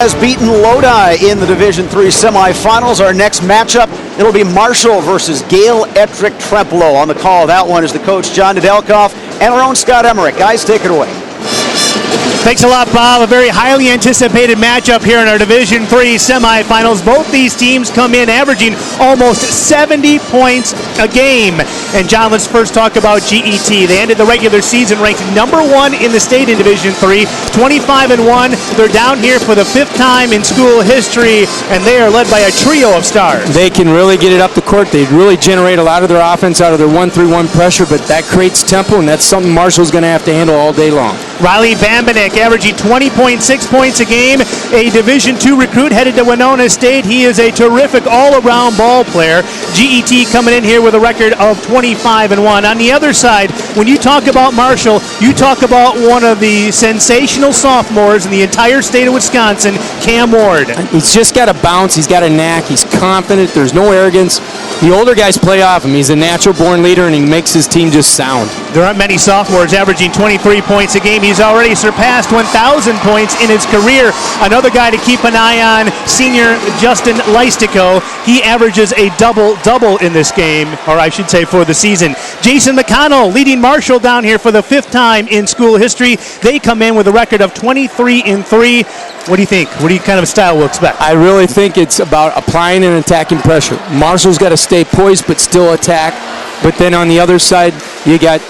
Has beaten Lodi in the Division III semifinals. Our next matchup, it'll be Marshall versus Gale-Ettrick-Trempealeau. On the call of that one is the coach, John Nedelkoff, and our own Scott Emmerich. Guys, take it away. Thanks a lot, Bob. A very highly anticipated matchup here in our Division III semifinals. Both these teams come in averaging almost 70 points a game. And John, let's first talk about GET. They ended the regular season ranked #1 in the state in Division III, 25-1. They're down here for the 5th time in school history, and they are led by a trio of stars. They can really get it up the court. They really generate a lot of their offense out of their 1-3-1 pressure, but that creates tempo, and that's something Marshall's going to have to handle all day long. Riley Bambanek averaging 20.6 points a game, a Division II recruit headed to Winona State. He is a terrific all-around ball player. GET coming in here with a record of 25-1. On the other side, when you talk about Marshall, you talk about one of the sensational sophomores in the entire state of Wisconsin, Cam Ward. He's just got a bounce. He's got a knack. He's confident. There's no arrogance. The older guys play off him. He's a natural-born leader, and he makes his team just sound. There aren't many sophomores averaging 23 points a game. He's already surpassed 1,000 points in his career. Another guy to keep an eye on, senior Justin Leistico. He averages a double-double in this game, or I should say for the season. Jason McConnell leading Marshall down here for the 5th time in school history. They come in with a record of 23-3. What do you think? What kind of style we'll expect? I really think it's about applying and attacking pressure. Marshall's got to stay poised but still attack. But then on the other side, you got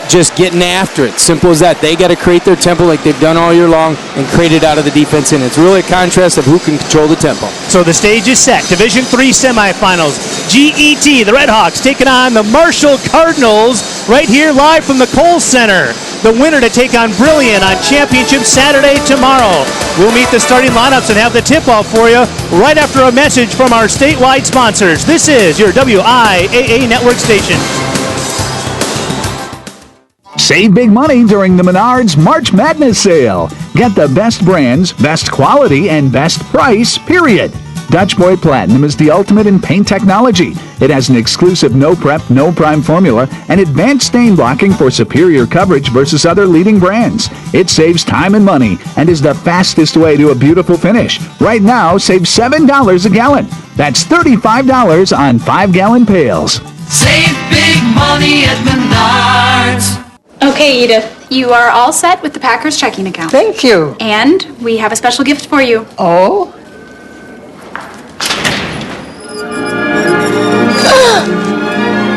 just getting after it. Simple as that. They got to create their tempo like they've done all year long and create it out of the defense. And it's really a contrast of who can control the tempo. So the stage is set. Division III semifinals. GET, the Red Hawks, taking on the Marshall Cardinals right here live from the Kohl Center. The winner to take on Brilliant on Championship Saturday tomorrow. We'll meet the starting lineups and have the tip-off for you right after a message from our statewide sponsors. This is your WIAA network station. Save big money during the Menards March Madness sale. Get the best brands, best quality, and best price, period. Dutch Boy Platinum is the ultimate in paint technology. It has an exclusive no-prep, no-prime formula and advanced stain blocking for superior coverage versus other leading brands. It saves time and money and is the fastest way to a beautiful finish. Right now, save $7 a gallon. That's $35 on 5-gallon pails. Save big money at Menards. Okay, Edith, you are all set with the Packers checking account. Thank you. And we have a special gift for you. Oh?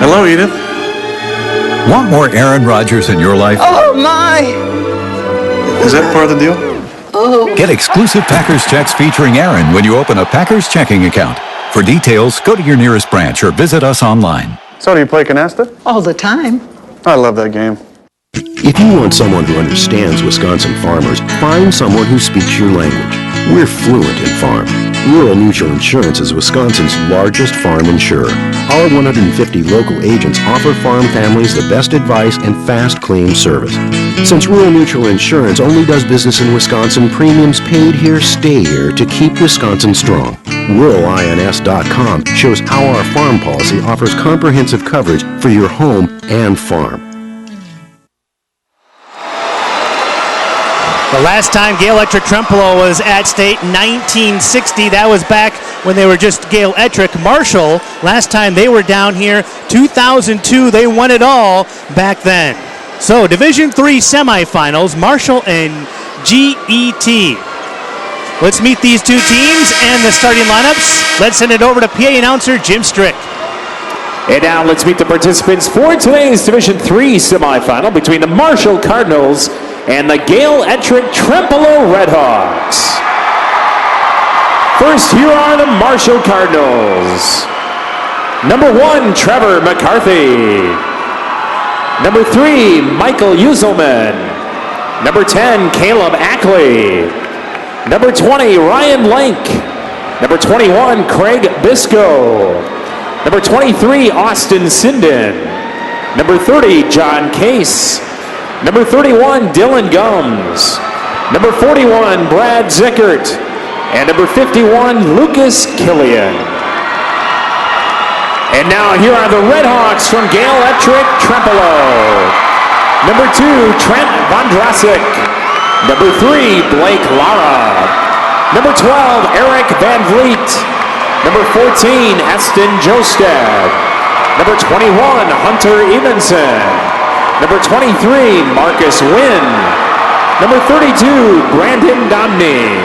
Hello, Edith. Want more Aaron Rodgers in your life? Oh, my. Is that part of the deal? Oh. Get exclusive Packers checks featuring Aaron when you open a Packers checking account. For details, go to your nearest branch or visit us online. So do you play canasta? All the time. I love that game. If you want someone who understands Wisconsin farmers, find someone who speaks your language. We're fluent in farm. Rural Mutual Insurance is Wisconsin's largest farm insurer. Our 150 local agents offer farm families the best advice and fast claim service. Since Rural Mutual Insurance only does business in Wisconsin, premiums paid here stay here to keep Wisconsin strong. RuralINS.com shows how our farm policy offers comprehensive coverage for your home and farm. The last time Gale-Ettrick-Trempealeau was at state, 1960. That was back when they were just Gale-Ettrick. Marshall, last time they were down here, 2002. They won it all back then. So, Division III semifinals, Marshall and GET. Let's meet these two teams and the starting lineups. Let's send it over to PA announcer Jim Strick. And now let's meet the participants for today's Division III semifinal between the Marshall Cardinals and the Gale-Ettrick-Trempealeau Red Hawks. First, here are the Marshall Cardinals. Number 1, Trevor McCarthy. Number 3, Michael Uselman. Number 10, Caleb Ackley. Number 20, Ryan Lank. Number 21, Craig Bisco. Number 23, Austin Sinden. Number 30, John Case. Number 31, Dylan Gums. Number 41, Brad Zickert. And number 51, Lucas Killian. And now here are the Red Hawks from Gale-Ettrick-Trempealeau. Number 2, Trent Vondrasek. Number 3, Blake Lara. Number 12, Eric Van Vliet. Number 14, Eston Jostad. Number 21, Hunter Evenson. Number 23, Marcus Wynn. Number 32, Brandon Domney.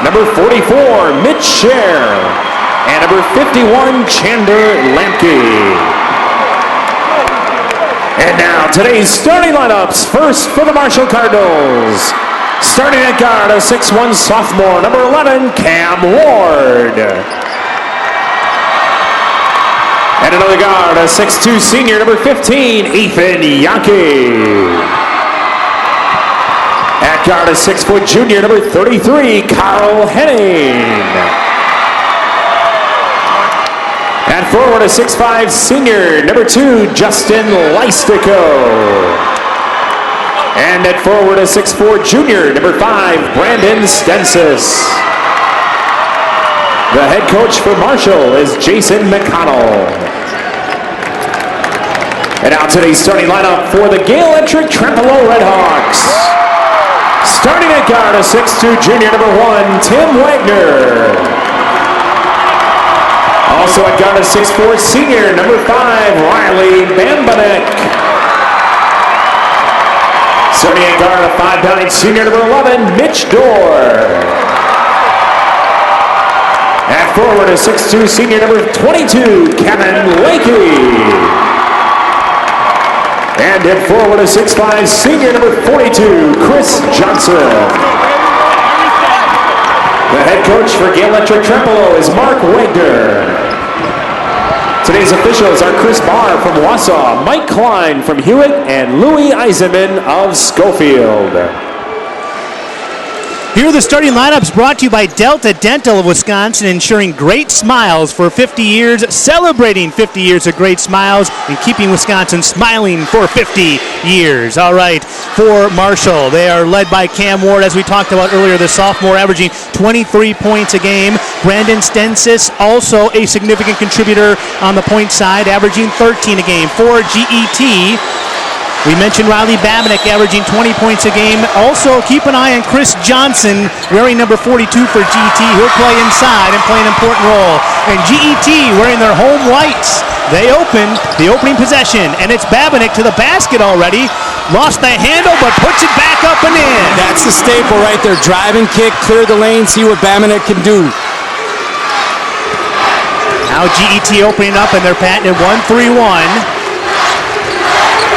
Number 44, Mitch Scher. And number 51, Chandler Lamke. And now today's starting lineups. First for the Marshall Cardinals. Starting at guard, a 6'1 sophomore, number 11, Cam Ward. And another guard, a 6'2 senior, number 15, Ethan Yankee. At guard, a 6' junior, number 33, Carl Henning. At forward, a 6'5 senior, number 2, Justin Leistico. And at forward, a 6'4 junior, number 5, Brandon Stensis. The head coach for Marshall is Jason McConnell. And now today's starting lineup for the Gale-Ettrick-Trempealeau Redhawks. Starting at guard, a 6'2 junior, number 1, Tim Wagner. Also at guard, a 6'4 senior, number 5, Riley Bambanek. Starting at guard, a 5'9 senior, number 11, Mitch Dorr. At forward, a 6'2 senior, number 22, Kevin Lakey. And at forward, a 6'5 senior, number 42, Chris Johnson. The head coach for Gale-Ettrick-Trempealeau is Mark Wagner. Today's officials are Chris Barr from Wausau, Mike Klein from Hewitt, and Louis Eisenman of Schofield. Here are the starting lineups brought to you by Delta Dental of Wisconsin, ensuring great smiles for 50 years, celebrating 50 years of great smiles, and keeping Wisconsin smiling for 50 years. All right, for Marshall, they are led by Cam Ward, as we talked about earlier, the sophomore, averaging 23 points a game. Brandon Stensis, also a significant contributor on the point side, averaging 13 a game. For GET, we mentioned Riley Babinick averaging 20 points a game. Also, keep an eye on Chris Johnson, wearing number 42 for GET. He'll play inside and play an important role. And GET wearing their home whites. They open the opening possession, and it's Babinick to the basket already. Lost the handle, but puts it back up and in. That's the staple right there. Drive and kick, clear the lane, see what Babinick can do. Now GET opening up, and they're patting it 1-3-1.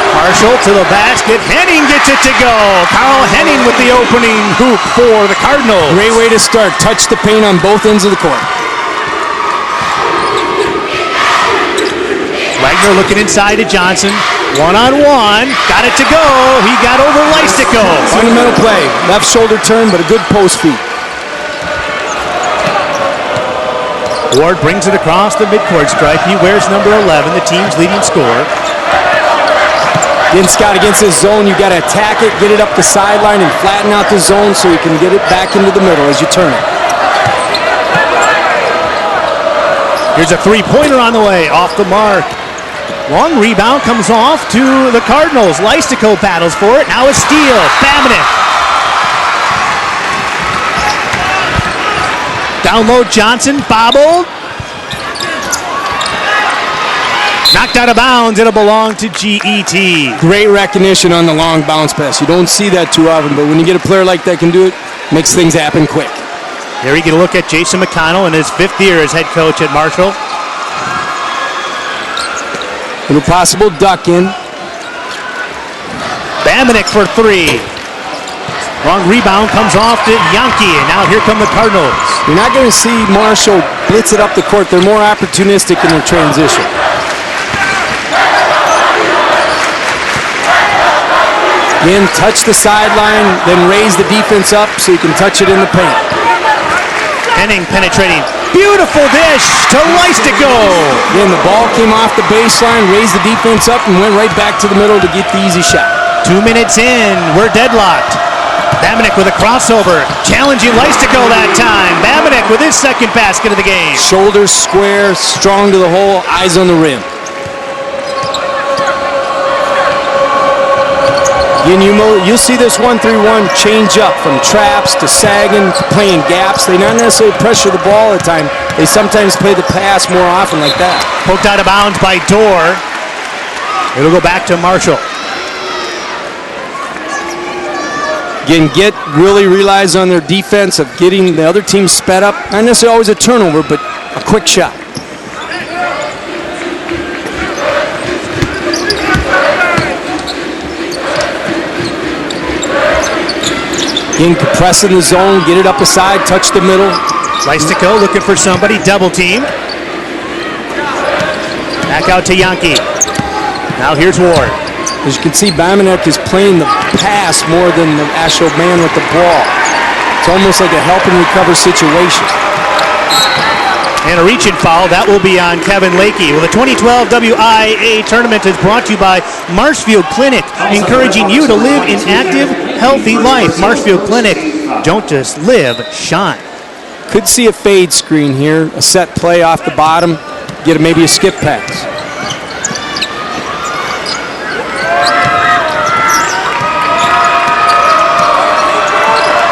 Marshall to the basket. Henning gets it to go. Carl Henning with the opening hoop for the Cardinals. Great way to start. Touch the paint on both ends of the court. Wagner looking inside to Johnson. One-on-one. Got it to go. He got over Leistico. Fundamental play. Left shoulder turn, but a good post feed. Ward brings it across the midcourt stripe. He wears number 11, the team's leading scorer. Getting Scott against his zone, you got to attack it, get it up the sideline, and flatten out the zone so you can get it back into the middle as you turn it. Here's a three-pointer on the way, off the mark. Long rebound comes off to the Cardinals. Leistico battles for it. Now a steal. Babinick. Down low, Johnson bobbled. Knocked out of bounds. It'll belong to GET. Great recognition on the long bounce pass. You don't see that too often, but when you get a player like that can do it, makes things happen quick. Here we get a look at Jason McConnell in his 5th year as head coach at Marshall. Little possible duck in. Babinick for 3. Long rebound comes off to Yankee, and now here come the Cardinals. You're not going to see Marshall blitz it up the court. They're more opportunistic in their transition. Again, touch the sideline, then raise the defense up so you can touch it in the paint. Henning penetrating. Beautiful dish to Leistico. Again, the ball came off the baseline, raised the defense up, and went right back to the middle to get the easy shot. 2 minutes in, we're deadlocked. Babinick with a crossover, challenging Leistico that time. Babinick with his second basket of the game. Shoulders square, strong to the hole, eyes on the rim. Again, you'll see this 1-3-1 change up from traps to sagging to playing gaps. They not necessarily pressure the ball all the time. They sometimes play the pass more often like that. Poked out of bounds by Dorr. It'll go back to Marshall. Again, Get really relies on their defense of getting the other team sped up. Not necessarily always a turnover, but a quick shot. Again, compressing the zone, get it up the side, touch the middle. Leistico looking for somebody, double team. Back out to Yankee. Now here's Ward. As you can see, Bamanek is playing the pass more than the actual man with the ball. It's almost like a help and recover situation. And a reach-in foul, that will be on Kevin Lakey. Well, the 2012 WIAA tournament is brought to you by Marshfield Clinic, encouraging you to live an active, healthy life. Marshfield Clinic, don't just live, shine. Could see a fade screen here, a set play off the bottom, get maybe a skip pass.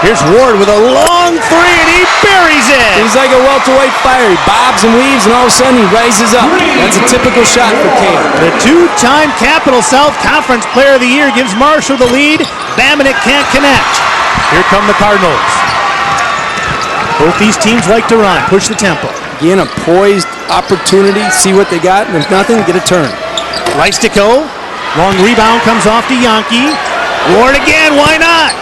Here's Ward with a long three, and he buries it. He's like a welterweight fighter. He bobs and weaves, and all of a sudden he rises up. That's a typical shot for Kohl. The two-time Capital South Conference Player of the Year gives Marshall the lead. Bamanek can't connect. Here come the Cardinals. Both these teams like to run, push the tempo. Again, a poised opportunity, see what they got, and if nothing, get a turn. Leistico, long rebound comes off to Yankee. Ward again, why not?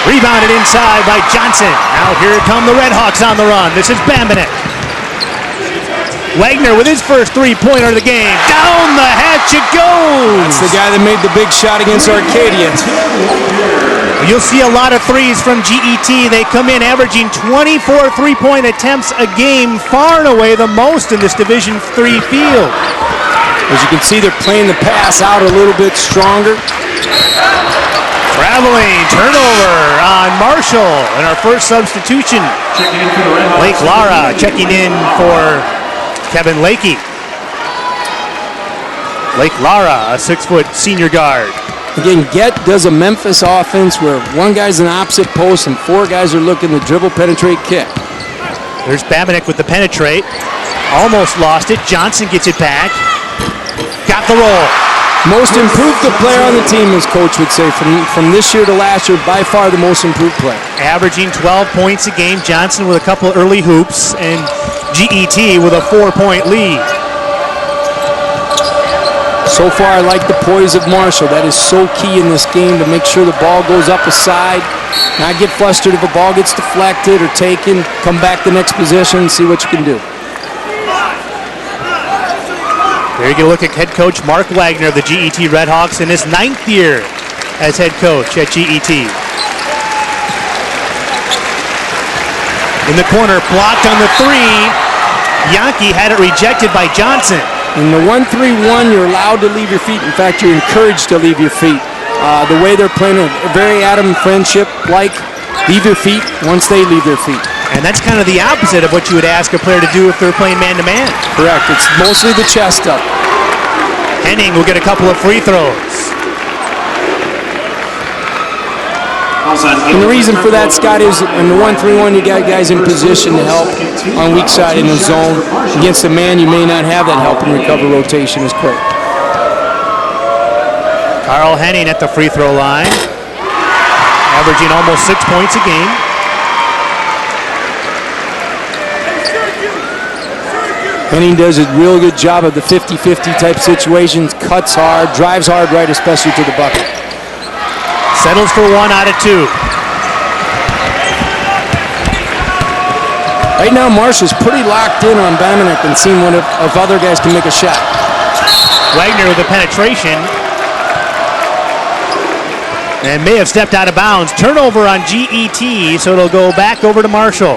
Rebounded inside by Johnson. Now here come the Redhawks on the run. This is Bamanek. Wagner with his first three-pointer of the game. Down the hatch it goes. That's the guy that made the big shot against Arcadia. You'll see a lot of threes from GET. They come in averaging 24 three-point attempts a game, far and away the most in this Division III field. As you can see, they're playing the pass out a little bit stronger. Traveling, turnover on Marshall, and our first substitution. Lake Lara checking in for Kevin Lakey. Lake Lara, a 6-foot senior guard. Again, Get does a Memphis offense where one guy's in the opposite post and four guys are looking to dribble, penetrate, kick. There's Bamanek with the penetrate. Almost lost it. Johnson gets it back. Got the roll. Most improved player on the team, as coach would say, from this year to last year, by far the most improved player. Averaging 12 points a game. Johnson with a couple early hoops, and GET with a 4-point lead. So far, I like the poise of Marshall. That is so key in this game to make sure the ball goes up a side, not get flustered if a ball gets deflected or taken, come back the next possession and see what you can do. There you can look at head coach Mark Wagner of the GET Redhawks in his 9th year as head coach at GET. In the corner, blocked on the three. Yankee had it rejected by Johnson. In the 1-3-1, you're allowed to leave your feet. In fact, you're encouraged to leave your feet. The way they're playing a very Adam friendship-like, leave your feet once they leave their feet. And that's kind of the opposite of what you would ask a player to do if they're playing man-to-man. Correct. It's mostly the chest up. Henning will get a couple of free throws. And the reason for that, Scott, is in the 1-3-1, you got guys in position to help on weak side in the zone. Against a man, you may not have that help and recover rotation as quick. Carl Henning at the free throw line, averaging almost 6 points a game. Henning does a real good job of the 50-50 type situations, cuts hard, drives hard right, especially to the bucket. Settles for 1 out of 2. Right now, Marshall's pretty locked in on Bamanek and seeing what if other guys can make a shot. Wagner with the penetration. And may have stepped out of bounds. Turnover on GET, so it'll go back over to Marshall.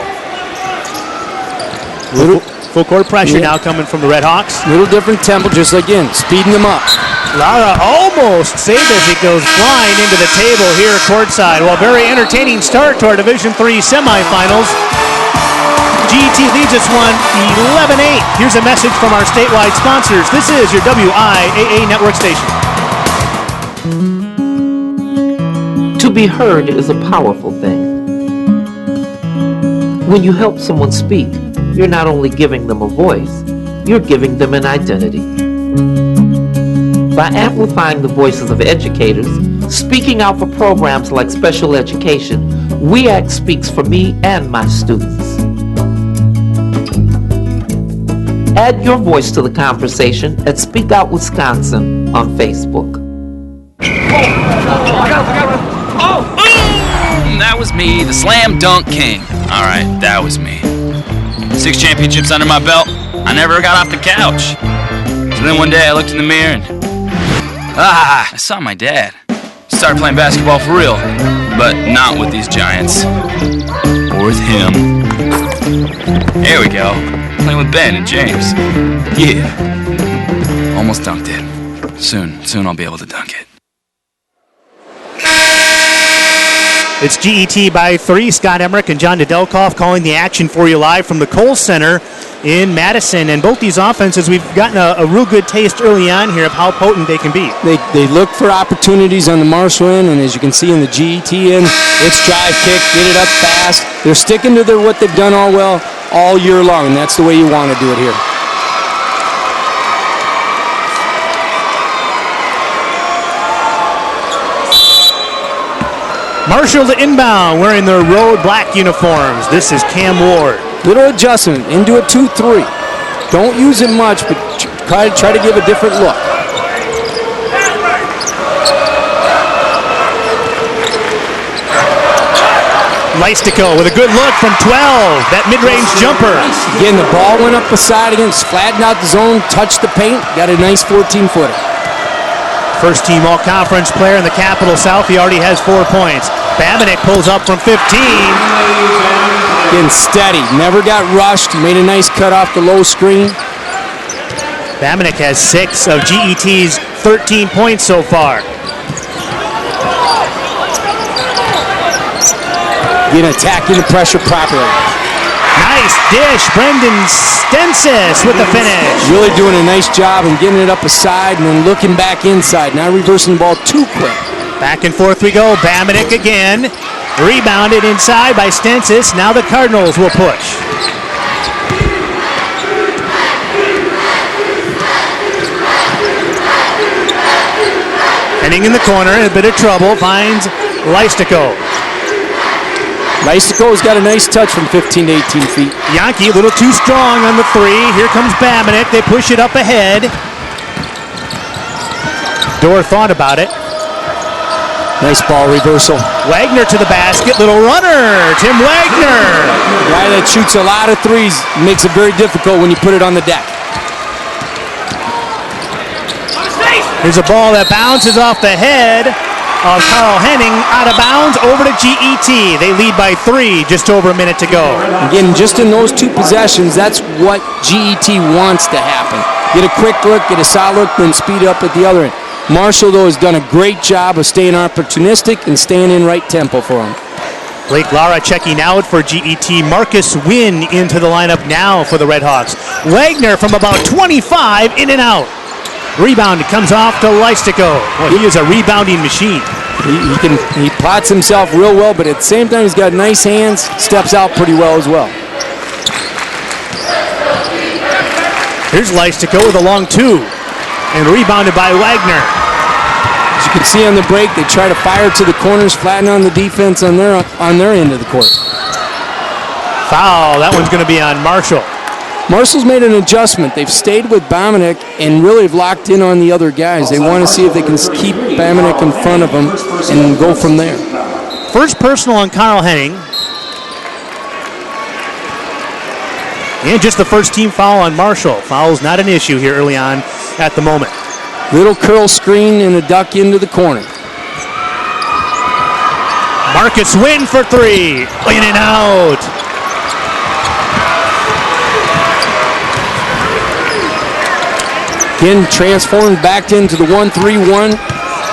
Full court pressure now coming from the Redhawks. Little different tempo, just again, speeding them up. Lara almost saved as it goes flying into the table here courtside. Well, very entertaining start to our Division III semifinals. GET leads this one 11-8. Here's a message from our statewide sponsors. This is your WIAA network station. To be heard is a powerful thing. When you help someone speak, you're not only giving them a voice, you're giving them an identity. By amplifying the voices of educators, speaking out for programs like special education, WIAA speaks for me and my students. Add your voice to the conversation at Speak Out Wisconsin on Facebook. That was me, the slam dunk king. All right, that was me. 6 championships under my belt. I never got off the couch. So then one day I looked in the mirror and I saw my dad. Started playing basketball for real, but not with these giants. Or with him. There we go. Playing with Ben and James. Yeah. Almost dunked it. Soon I'll be able to dunk it. It's GET by 3. Scott Emmerich and John Nedelkoff calling the action for you live from the Kohl Center in Madison. And both these offenses, we've gotten a real good taste early on here of how potent they can be. They look for opportunities on the Marshall end, and as you can see in the GET end, it's drive, kick, get it up fast. They're sticking to what they've done all year long, and that's the way you want to do it here. Marshall to inbound, wearing their road black uniforms. This is Cam Ward. Little adjustment into a 2-3. Don't use it much, but try to give a different look. Leistico with a good look from 12. That mid-range jumper. Again, the ball went up the side against, flattened out the zone, touched the paint, got a nice 14-footer. First team all-conference player in the Capital South. He already has 4 points. Babinick pulls up from 15. Getting steady. Never got rushed. Made a nice cut off the low screen. Babinick has 6 of GET's 13 points so far. Getting attacking the pressure properly. Nice dish. Brendan Stensis with the finish. Really doing a nice job and getting it up a side and then looking back inside. Not reversing the ball too quick. Back and forth we go. Babinick again. Rebounded inside by Stensis. Now the Cardinals will push. Heading in the corner, in a bit of trouble, finds Leistico. Leistico's got a nice touch from 15 to 18 feet. Yankee a little too strong on the 3. Here comes Babinick. They push it up ahead. Dorr thought about it. Nice ball reversal. Wagner to the basket. Little runner. Tim Wagner. Guy that shoots a lot of threes. Makes it very difficult when you put it on the deck. Here's a ball that bounces off the head of Carl Henning, out of bounds, over to GET. They lead by 3, just over a minute to go. Again, just in those 2 possessions, that's what GET wants to happen. Get a quick look, get a solid look, then speed up at the other end. Marshall, though, has done a great job of staying opportunistic and staying in right tempo for him. Blake Lara checking out for GET. Marcus Wynn into the lineup now for the Redhawks. Wagner from about 25, in and out. Rebound comes off to Leistico. Well, he is a rebounding machine. He plots himself real well, but at the same time, he's got nice hands, steps out pretty well as well. Here's Leistico with a long 2, and rebounded by Wagner. As you can see on the break, they try to fire to the corners, flatten on the defense on their end of the court. Foul. That one's going to be on Marshall. Marshall's made an adjustment. They've stayed with Babinick and really have locked in on the other guys. They want to see if they can keep Babinick in front of them and go from there. First personal on Carl Henning. And just the first team foul on Marshall. Foul's not an issue here early on at the moment. Little curl screen and a duck into the corner. Marcus Wynn for 3. In and out. Again, transformed back into the 1-3-1,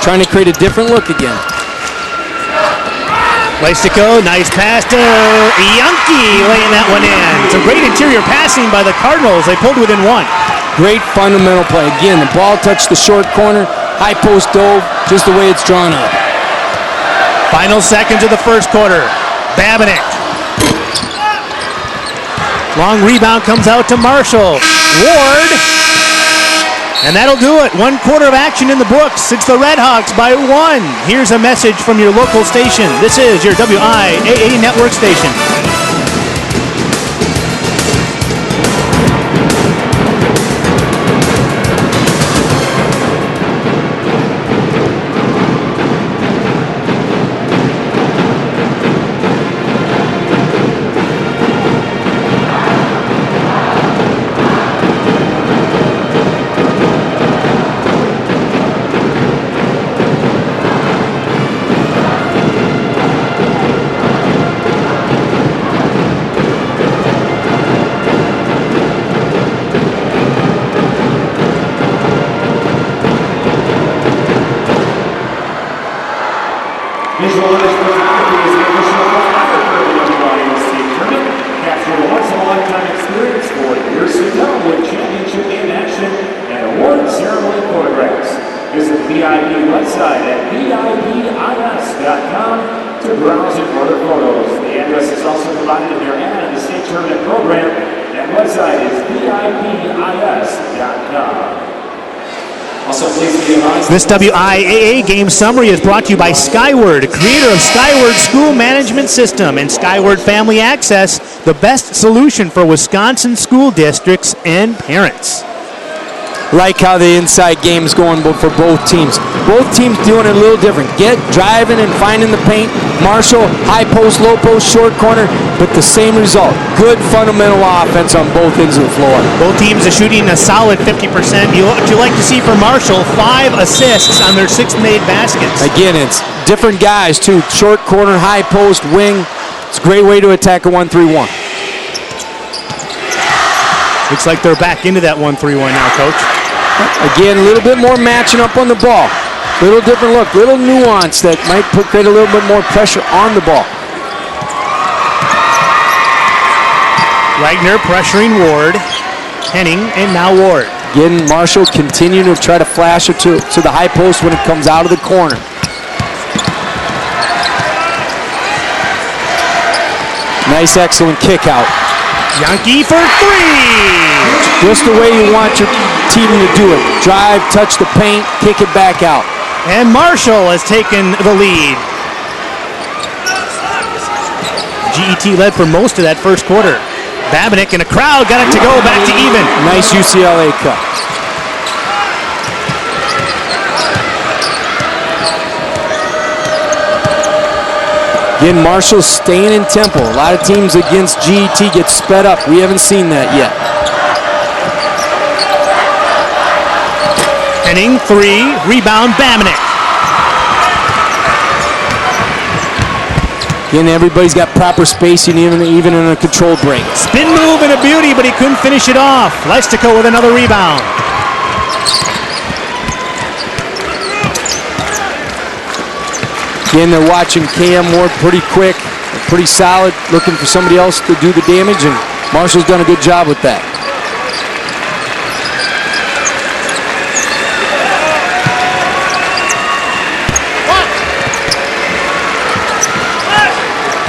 trying to create a different look again. Leistico, nice pass to Yankee, laying that one in. Some great interior passing by the Cardinals. They pulled within 1. Great fundamental play. Again, the ball touched the short corner, high post dove, just the way it's drawn up. Final seconds of the first quarter. Babinick. Long rebound comes out to Marshall. Ward. And that'll do it. 1 quarter of action in the books. It's the Redhawks by 1. Here's a message from your local station. This is your WIAA network station. This WIAA game summary is brought to you by Skyward, creator of Skyward School Management System and Skyward Family Access, the best solution for Wisconsin school districts and parents. Like how the inside game is going for both teams. Both teams doing it a little different. Driving and finding the paint. Marshall, high post, low post, short corner, but the same result. Good fundamental offense on both ends of the floor. Both teams are shooting a solid 50%. What you like to see from Marshall, 5 assists on their 6 made baskets. Again, it's different guys too. Short corner, high post, wing. It's a great way to attack a 1-3-1. Looks like they're back into that 1-3-1 now, Coach. Again, a little bit more matching up on the ball. Little different look, little nuance that might create a little bit more pressure on the ball. Wagner pressuring Ward. Henning and now Ward. Again, Marshall continuing to try to flash it to the high post when it comes out of the corner. Nice, excellent kick out. Yankee for 3! Just the way you want your team to do it. Drive, touch the paint, kick it back out. And Marshall has taken the lead. GET led for most of that first quarter. Babinick in a crowd got it to go back to even. Nice UCLA cut. Again, Marshall staying in tempo. A lot of teams against GET get sped up. We haven't seen that yet. Henning, 3, rebound, Babinick. Again, everybody's got proper spacing, even in a controlled break. Spin move and a beauty, but he couldn't finish it off. Leistico with another rebound. Again, they're watching Cam Ward pretty quick, pretty solid, looking for somebody else to do the damage, and Marshall's done a good job with that.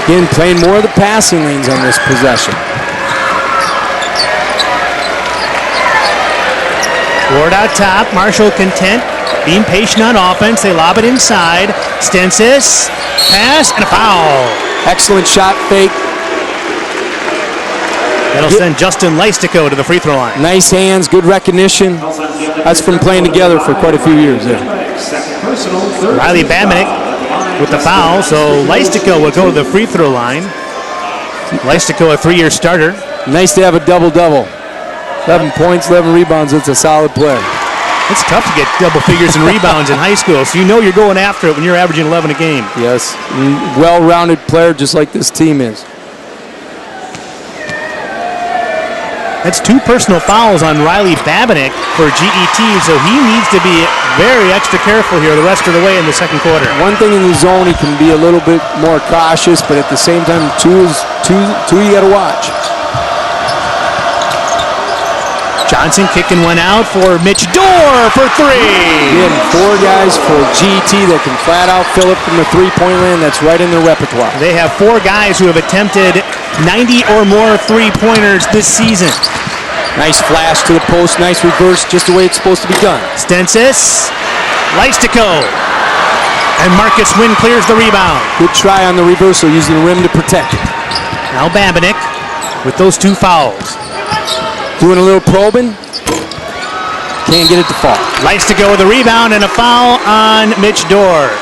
Again, playing more of the passing lanes on this possession. Ward out top, Marshall content, being patient on offense. They lob it inside. Stensis, pass, and a foul. Excellent shot fake. That'll send Justin Leistico to the free throw line. Nice hands, good recognition. That's from playing together for quite a few years. Yeah. Riley Babinick with the foul, so Leistico will go to the free throw line. Leistico, a 3-year starter. Nice to have a double-double. 11 points, 11 rebounds. It's a solid player. It's tough to get double figures in rebounds in high school, so you know you're going after it when you're averaging 11 a game. Yes, well-rounded player just like this team is. That's 2 personal fouls on Riley Babinick for GET, so he needs to be very extra careful here the rest of the way in the second quarter. One thing in the zone, he can be a little bit more cautious, but at the same time, two you got to watch. Johnson kicking one out for Mitch Dorr for three. Again, 4 guys for GET that can flat out fill it from the three-point land. That's right in their repertoire. They have 4 guys who have attempted 90 or more three-pointers this season. Nice flash to the post, nice reverse, just the way it's supposed to be done. Stensis, Leistico, and Marcus Wynn clears the rebound. Good try on the reversal, using the rim to protect it. Now Babinick with those 2 fouls. Doing a little probing. Can't get it to fall. Leistico with a rebound and a foul on Mitch Dorr.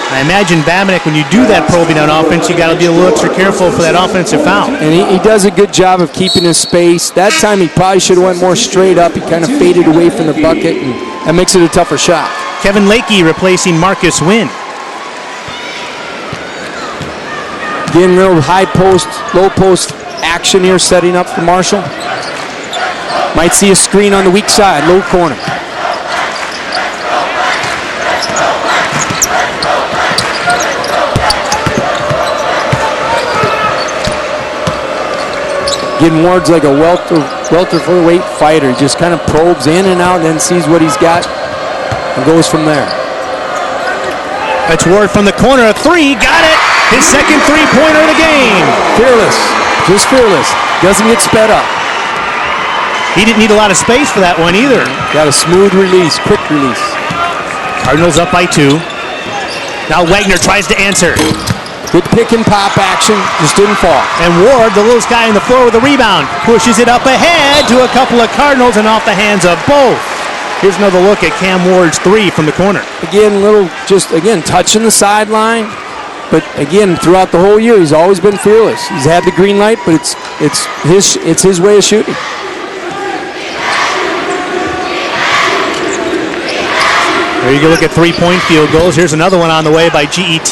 I imagine Babinick, when you do that probing on offense, you got to be a little extra careful for that offensive foul. And he does a good job of keeping his space. That time he probably should have went more straight up. He kind of faded away from the bucket, and that makes it a tougher shot. Kevin Lakey replacing Marcus Wynn. Again, little high post, low post action here, setting up for Marshall. Might see a screen on the weak side, low corner. Again, Ward's like a welterweight fighter. He just kind of probes in and out, then sees what he's got and goes from there. That's Ward from the corner, a 3, got it! His second three-pointer of the game. Fearless, just fearless. Doesn't get sped up. He didn't need a lot of space for that one either. Got a smooth release, quick release. Cardinals up by 2. Now Wagner tries to answer. Good pick and pop action, just didn't fall. And Ward, the little guy on the floor with the rebound, pushes it up ahead to a couple of Cardinals and off the hands of both. Here's another look at Cam Ward's 3 from the corner. Again, touching the sideline. But again, throughout the whole year, he's always been fearless. He's had the green light, but it's his way of shooting. There you go, look at 3-point field goals. Here's another one on the way by GET.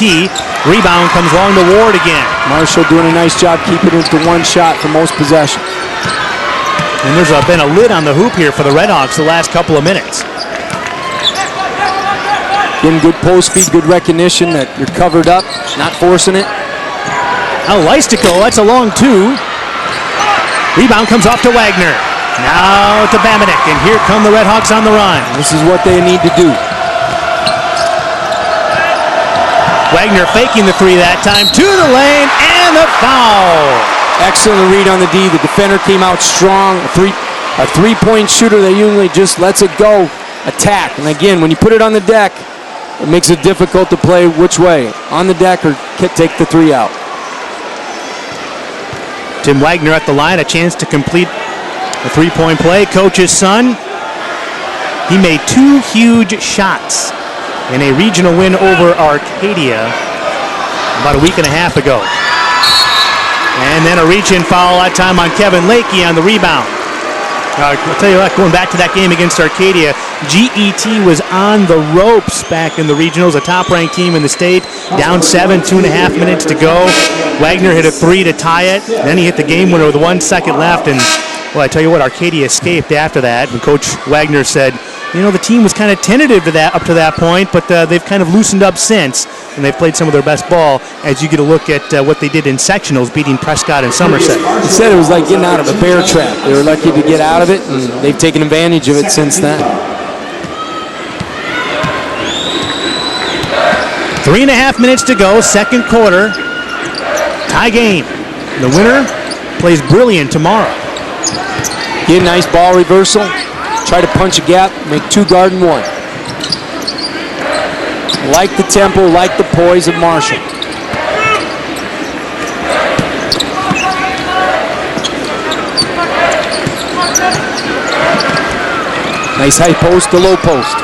Rebound comes along to Ward again. Marshall doing a nice job keeping it to 1 shot for most possessions. And there's been a lid on the hoop here for the Redhawks the last couple of minutes. Getting good post speed, good recognition that you're covered up, not forcing it. Now Leistico, that's a long 2. Rebound comes off to Wagner. Now to Babinick, and here come the Redhawks on the run. This is what they need to do. Wagner faking the 3 that time, to the lane, and the foul. Excellent read on the D. The defender came out strong. A three-point shooter that usually just lets it go, attack. And again, when you put it on the deck, it makes it difficult to play which way, on the deck or take the 3 out. Tim Wagner at the line, a chance to complete the 3-point play. Coach's son, he made 2 huge shots in a regional win over Arcadia about a week and a half ago. And then a reach-in foul, that time on Kevin Lakey on the rebound. I'll tell you what, going back to that game against Arcadia, GET was on the ropes back in the regionals, a top-ranked team in the state, down 7, 2.5 minutes to go. Wagner hit a 3 to tie it. Then he hit the game winner with 1 second left, and well, I tell you what, Arcadia escaped after that, and Coach Wagner said, you know, the team was kind of tentative to that up to that point, but they've kind of loosened up since, and they've played some of their best ball as you get a look at what they did in sectionals, beating Prescott and Somerset. He said it was like getting out of a bear trap. They were lucky to get out of it, and they've taken advantage of it since then. 3.5 minutes to go, second quarter. Tie game. The winner plays brilliant tomorrow. Get a nice ball reversal. Try to punch a gap, make 2 guard and 1. Like the tempo, like the poise of Marshall. Nice high post to low post.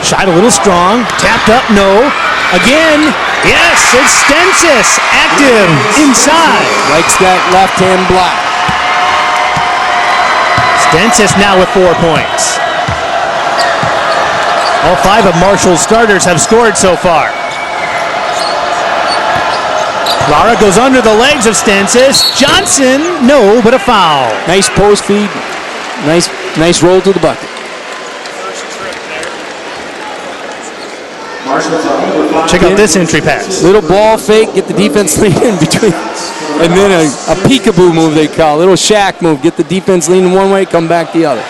Shot a little strong, tapped up, no. Again, yes, it's Stensis, active inside. Likes that left-hand block. Stensis now with 4 points. All 5 of Marshall's starters have scored so far. Lara goes under the legs of Stensis. Johnson, no, but a foul. Nice post feed. Nice roll to the bucket. Check out this entry pass. Little ball fake, get the defense lead in between. And then a peekaboo move they call, a little Shaq move. Get the defense leaning one way, come back the other.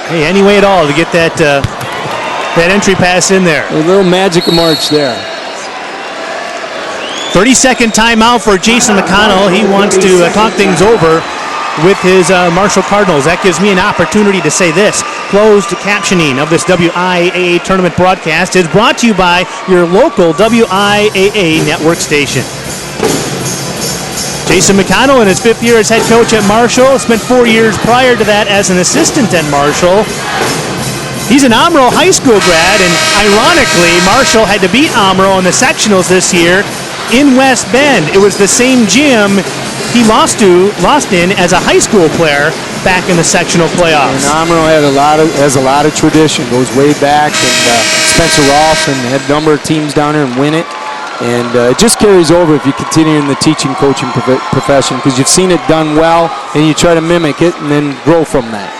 Hey, any way at all to get that that entry pass in there. A little magic march there. 30-second timeout for Jason McConnell. He wants to talk things over with his Marshall Cardinals. That gives me an opportunity to say this. Closed captioning of this WIAA tournament broadcast is brought to you by your local WIAA network station. Jason McConnell in his 5th year as head coach at Marshall. Spent 4 years prior to that as an assistant at Marshall. He's an Omro High School grad, and ironically, Marshall had to beat Omro in the sectionals this year in West Bend. It was the same gym he lost in as a high school player back in the sectional playoffs. And Omro has a lot of tradition, goes way back, and Spencer Rolfe and had a number of teams down there and win it. And it just carries over if you continue in the teaching, coaching profession, because you've seen it done well, and you try to mimic it and then grow from that.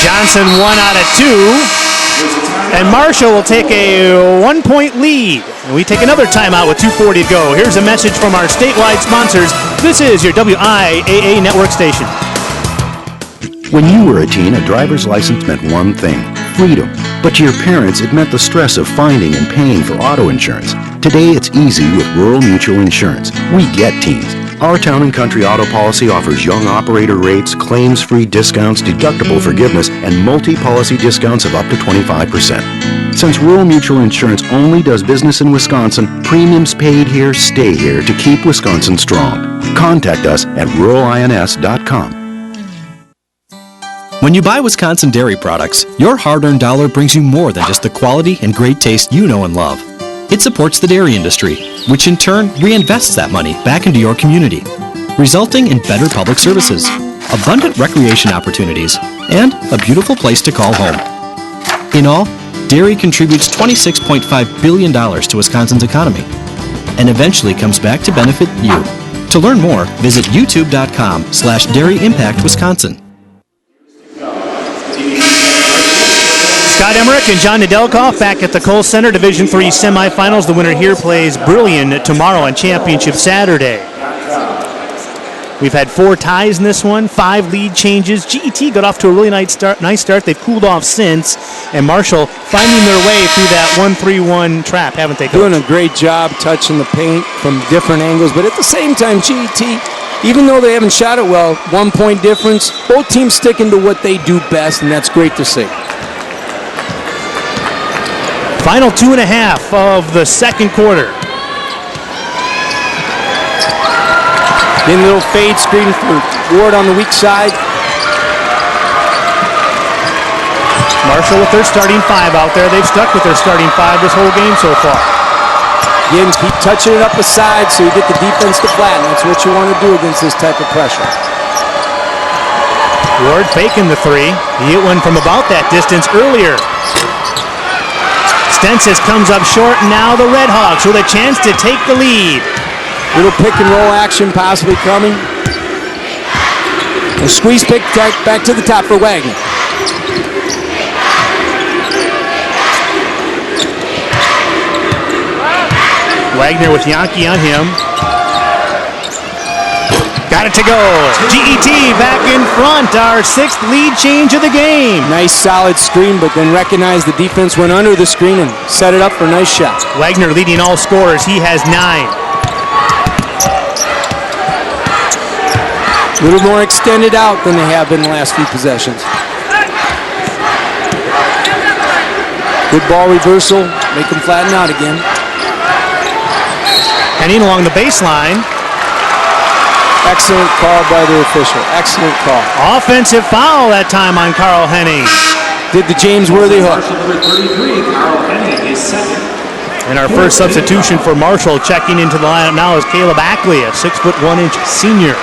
Johnson 1 out of 2, and Marshall will take a 1-point lead. And we take another timeout with 2:40 to go. Here's a message from our statewide sponsors. This is your WIAA network station. When you were a teen, a driver's license meant one thing, freedom. But to your parents, it meant the stress of finding and paying for auto insurance. Today, it's easy with Rural Mutual Insurance. We get teens. Our Town & Country auto policy offers young operator rates, claims-free discounts, deductible forgiveness, and multi-policy discounts of up to 25%. Since Rural Mutual Insurance only does business in Wisconsin, premiums paid here stay here to keep Wisconsin strong. Contact us at ruralins.com. When you buy Wisconsin dairy products, your hard-earned dollar brings you more than just the quality and great taste you know and love. It supports the dairy industry, which in turn reinvests that money back into your community, resulting in better public services, abundant recreation opportunities, and a beautiful place to call home. In all, dairy contributes $26.5 billion to Wisconsin's economy, and eventually comes back to benefit you. To learn more, visit youtube.com/dairyimpactwisconsin. Scott Emmerich and John Nedelkoff back at the Kohl Center Division III semifinals. The winner here plays Brilliant tomorrow on Championship Saturday. We've had 4 ties in this one, 5 lead changes. GET got off to a really nice start. They've cooled off since, and Marshall finding their way through that 1-3-1 trap, haven't they, Coach? Doing a great job touching the paint from different angles, but at the same time, GET, even though they haven't shot it well, 1-point difference, both teams sticking to what they do best, and that's great to see. Final 2.5 of the second quarter. Then a little fade screen for Ward on the weak side. Marshall with their starting 5 out there. They've stuck with their starting 5 this whole game so far. Again, keep touching it up the side so you get the defense to flatten. That's what you want to do against this type of pressure. Ward faking the 3. He hit one from about that distance earlier. Stensis comes up short, and now the Redhawks with a chance to take the lead. Little pick and roll action possibly coming. A squeeze pick back to the top for Wagner. Wagner with Yankee on him. Got it to go. GET back in front. Our 6th lead change of the game. Nice solid screen, but then recognize the defense went under the screen and set it up for a nice shot. Wagner leading all scorers. He has 9. A little more extended out than they have been the last few possessions. Good ball reversal. Make them flatten out again. Heading along the baseline. Excellent call by the official. Excellent call. Offensive foul that time on Carl Henning. Did the James Worthy hook. And our first substitution for Marshall checking into the lineup now is Caleb Ackley, a 6'1" senior.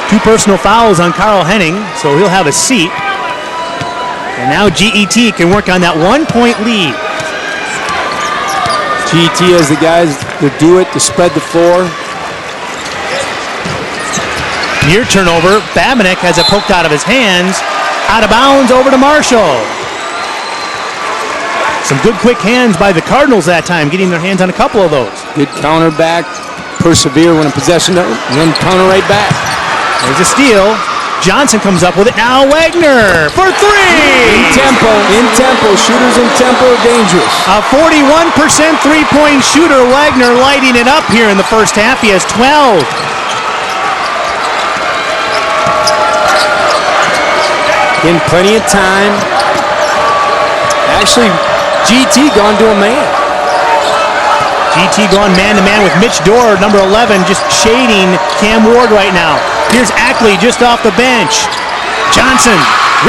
2 personal fouls on Carl Henning, so he'll have a seat. And now GET can work on that 1-point lead. GET has the guys to do it, to spread the floor. Near turnover. Babinick has it poked out of his hands. Out of bounds over to Marshall. Some good quick hands by the Cardinals that time, getting their hands on a couple of those. Good counter back. Persevere when in possession, and then counter right back. There's a steal. Johnson comes up with it. Now Wagner for three! In tempo. Shooters in tempo are dangerous. A 41% three-point shooter. Wagner lighting it up here in the first half. He has 12. Getting plenty of time. Actually, GT gone to a man. GT going man-to-man with Mitch Dorr, number 11, just shading Cam Ward right now. Here's Ackley just off the bench. Johnson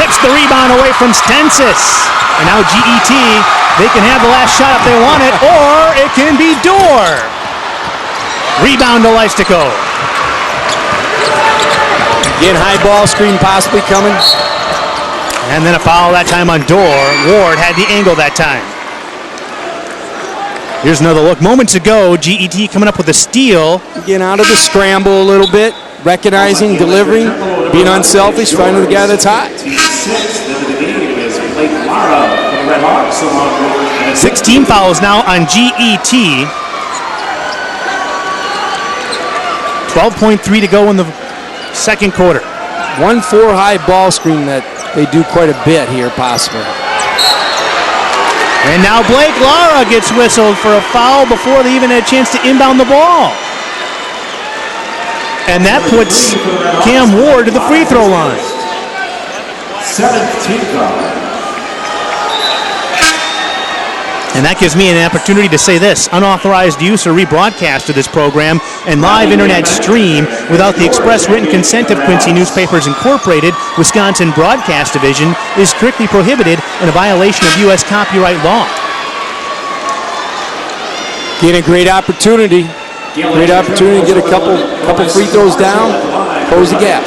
rips the rebound away from Stensis. And now GET, they can have the last shot if they want it, or it can be Dorr. Rebound to Leistico. Again, high ball screen possibly coming. And then a foul that time on Dorr. Ward had the angle that time. Here's another look. Moments ago, GET coming up with a steal. Getting out of the scramble a little bit, recognizing, delivering, being unselfish, finding the guy that's hot. 16 fouls now on GET. 12.3 to go in the second quarter. 1-4 high ball screen that they do quite a bit here, possibly. And now Blake Lara gets whistled for a foul before they even had a chance to inbound the ball. And that puts Cam Ward to the free throw line. 17th foul. And that gives me an opportunity to say this. Unauthorized use or rebroadcast of this program and live internet stream without the express written consent of Quincy Newspapers Incorporated, Wisconsin Broadcast Division, is strictly prohibited and a violation of U.S. copyright law. Getting a great opportunity. Great opportunity to get a couple free throws down, close the gap.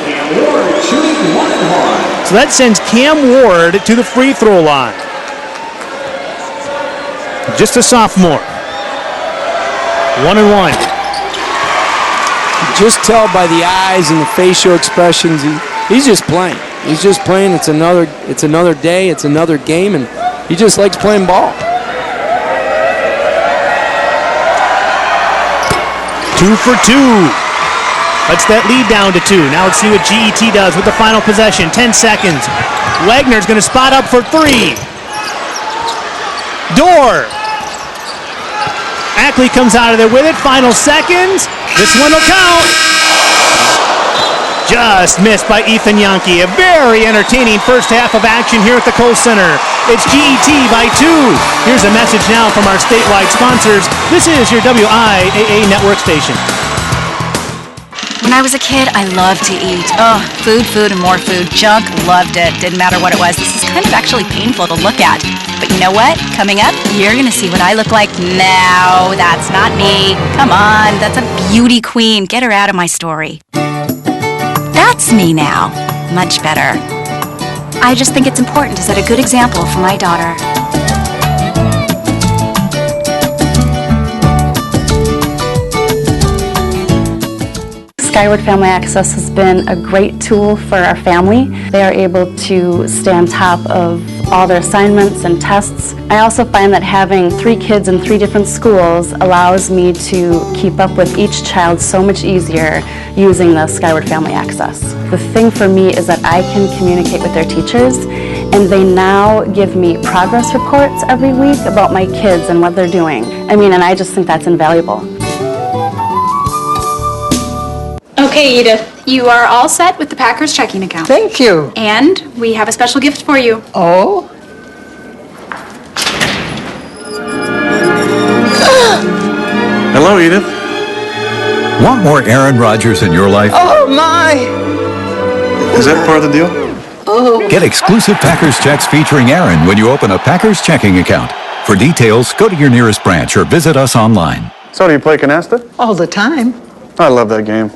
So that sends Cam Ward to the free throw line. Just a sophomore. 1-1. Just tell by the eyes and the facial expressions, he's just playing. He's just playing. It's another day. It's another game, and he just likes playing ball. 2 for 2. Cuts that lead down to 2. Now let's see what GET does with the final possession. 10 seconds. Wagner's going to spot up for 3. Dorr. Ackley comes out of there with it. Final seconds. This one will count. Just missed by Ethan Yonke. A very entertaining first half of action here at the Kohl Center. It's GET by 2. Here's a message now from our statewide sponsors. This is your WIAA network station. When I was a kid, I loved to eat. Oh, food, and more food. Junk, loved it. Didn't matter what it was. This is kind of actually painful to look at. But you know what? Coming up, you're going to see what I look like. No, that's not me. Come on, that's a beauty queen. Get her out of my story. That's me now. Much better. I just think it's important to set a good example for my daughter. Skyward Family Access has been a great tool for our family. They are able to stay on top of all their assignments and tests. I also find that having 3 kids in 3 different schools allows me to keep up with each child so much easier using the Skyward Family Access. The thing for me is that I can communicate with their teachers, and they now give me progress reports every week about my kids and what they're doing. And I just think that's invaluable. Okay, Edith, you are all set with the Packers checking account. Thank you. And we have a special gift for you. Oh? Hello, Edith. Want more Aaron Rodgers in your life? Oh, my! Is that part of the deal? Oh. Get exclusive Packers checks featuring Aaron when you open a Packers checking account. For details, go to your nearest branch or visit us online. So do you play canasta? All the time. I love that game.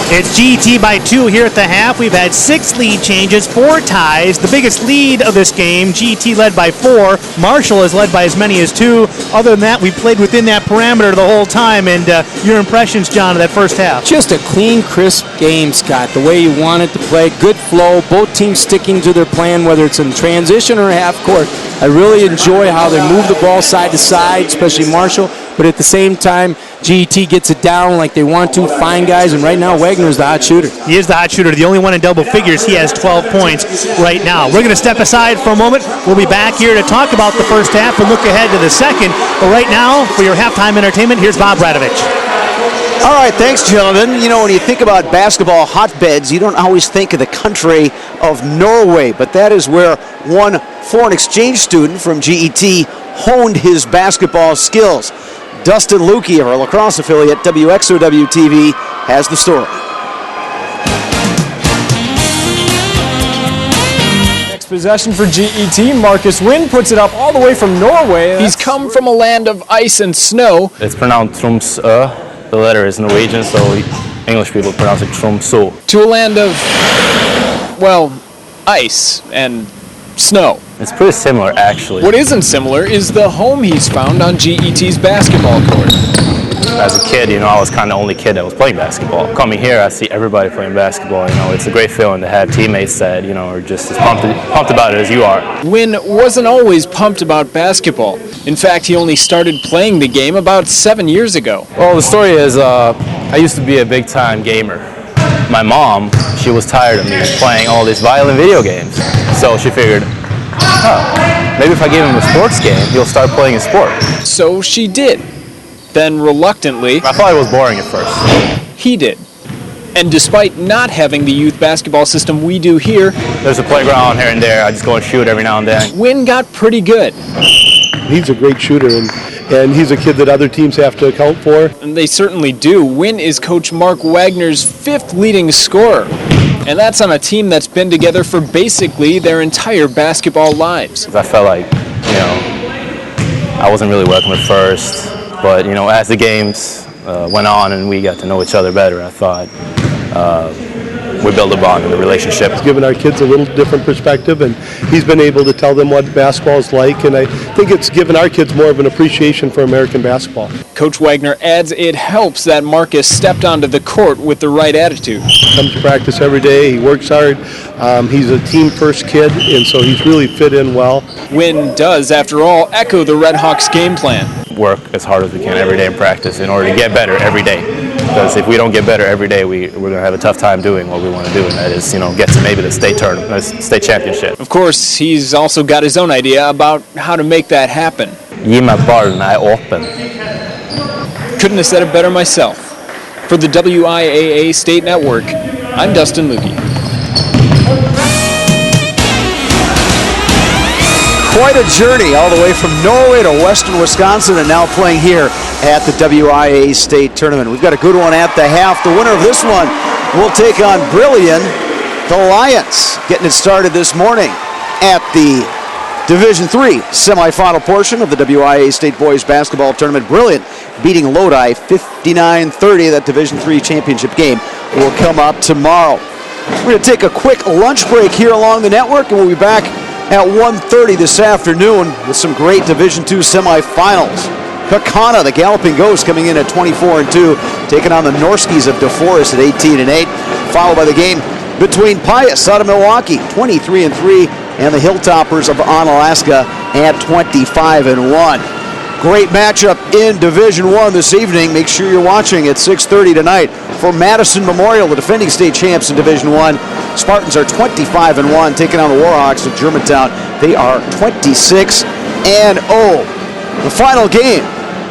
It's GET by 2 here at the half. We've had 6 lead changes, 4 ties. The biggest lead of this game, GET led by 4. Marshall is led by as many as 2. Other than that, we played within that parameter the whole time. And your impressions, John, of that first half? Just a clean, crisp game, Scott, the way you want it to play. Good flow, both teams sticking to their plan, whether it's in transition or half court. I really enjoy how they move the ball side to side, especially Marshall. But at the same time, GET gets it down like they want to, find guys, and right now Wagner's the hot shooter. He is the hot shooter, the only one in double figures. He has 12 points right now. We're going to step aside for a moment. We'll be back here to talk about the first half and look ahead to the second. But right now, for your halftime entertainment, here's Bob Radovich. All right, thanks, gentlemen. You know, when you think about basketball hotbeds, you don't always think of the country of Norway, but that is where one foreign exchange student from GET honed his basketball skills. Dustin Lukey of our lacrosse affiliate, WXOW-TV, has the story. Next possession for GET, Marcus Wind puts it up all the way from Norway. He's come from a land of ice and snow. It's pronounced Tromsø. The letter is Norwegian, so English people pronounce it Tromsø. To a land of, well, ice and snow. It's pretty similar, actually. What isn't similar is the home he's found on GET's basketball court. As a kid, I was kind of the only kid that was playing basketball. Coming here, I see everybody playing basketball. It's a great feeling to have teammates that, are just as pumped about it as you are. Wynn wasn't always pumped about basketball. In fact, he only started playing the game about 7 years ago. Well, the story is, I used to be a big-time gamer. My mom, she was tired of me playing all these violent video games. So she figured, maybe if I give him a sports game, he'll start playing a sport. So she did. Then reluctantly, I thought it was boring at first. He did. And despite not having the youth basketball system we do here, there's a playground here and there. I just go and shoot every now and then. Wynn got pretty good. He's a great shooter, and he's a kid that other teams have to account for. And they certainly do. Wynn is Coach Mark Wagner's 5th leading scorer. And that's on a team that's been together for basically their entire basketball lives. I felt like, I wasn't really welcome at first. But, as the games went on and we got to know each other better, I thought we built a bond and a relationship. He's given our kids a little different perspective, and he's been able to tell them what basketball is like, and I think it's given our kids more of an appreciation for American basketball. Coach Wagner adds it helps that Marcus stepped onto the court with the right attitude. Comes to practice every day, he works hard, he's a team-first kid, and so he's really fit in well. Wynn does, after all, echo the Red Hawks game plan. Work as hard as we can every day in practice in order to get better every day. Because if we don't get better every day, we're going to have a tough time doing what we want to do, and that is, get to maybe the state tournament, state championship. Of course, he's also got his own idea about how to make that happen. Gi meg ballen, jeg er åpen. Couldn't have said it better myself. For the WIAA State Network, I'm Dustin Lukey. Quite a journey all the way from Norway to western Wisconsin and now playing here at the WIAA State Tournament. We've got a good one at the half. The winner of this one will take on Brillion, the Lions, getting it started this morning at the Division III semifinal portion of the WIAA State Boys Basketball Tournament. Brilliant beating Lodi 59-30. That Division III championship game will come up tomorrow. We're going to take a quick lunch break here along the network, and we'll be back at 1:30 this afternoon with some great Division II semifinals. Kakana, the Galloping Ghost, coming in at 24-2, taking on the Norskis of DeForest at 18-8, followed by the game between Pius out of Milwaukee, 23-3, and the Hilltoppers of Onalaska at 25-1. Great matchup in Division I this evening. Make sure you're watching at 6:30 tonight for Madison Memorial, the defending state champs in Division I. Spartans are 25-1, taking on the Warhawks of Germantown. They are 26-0. The final game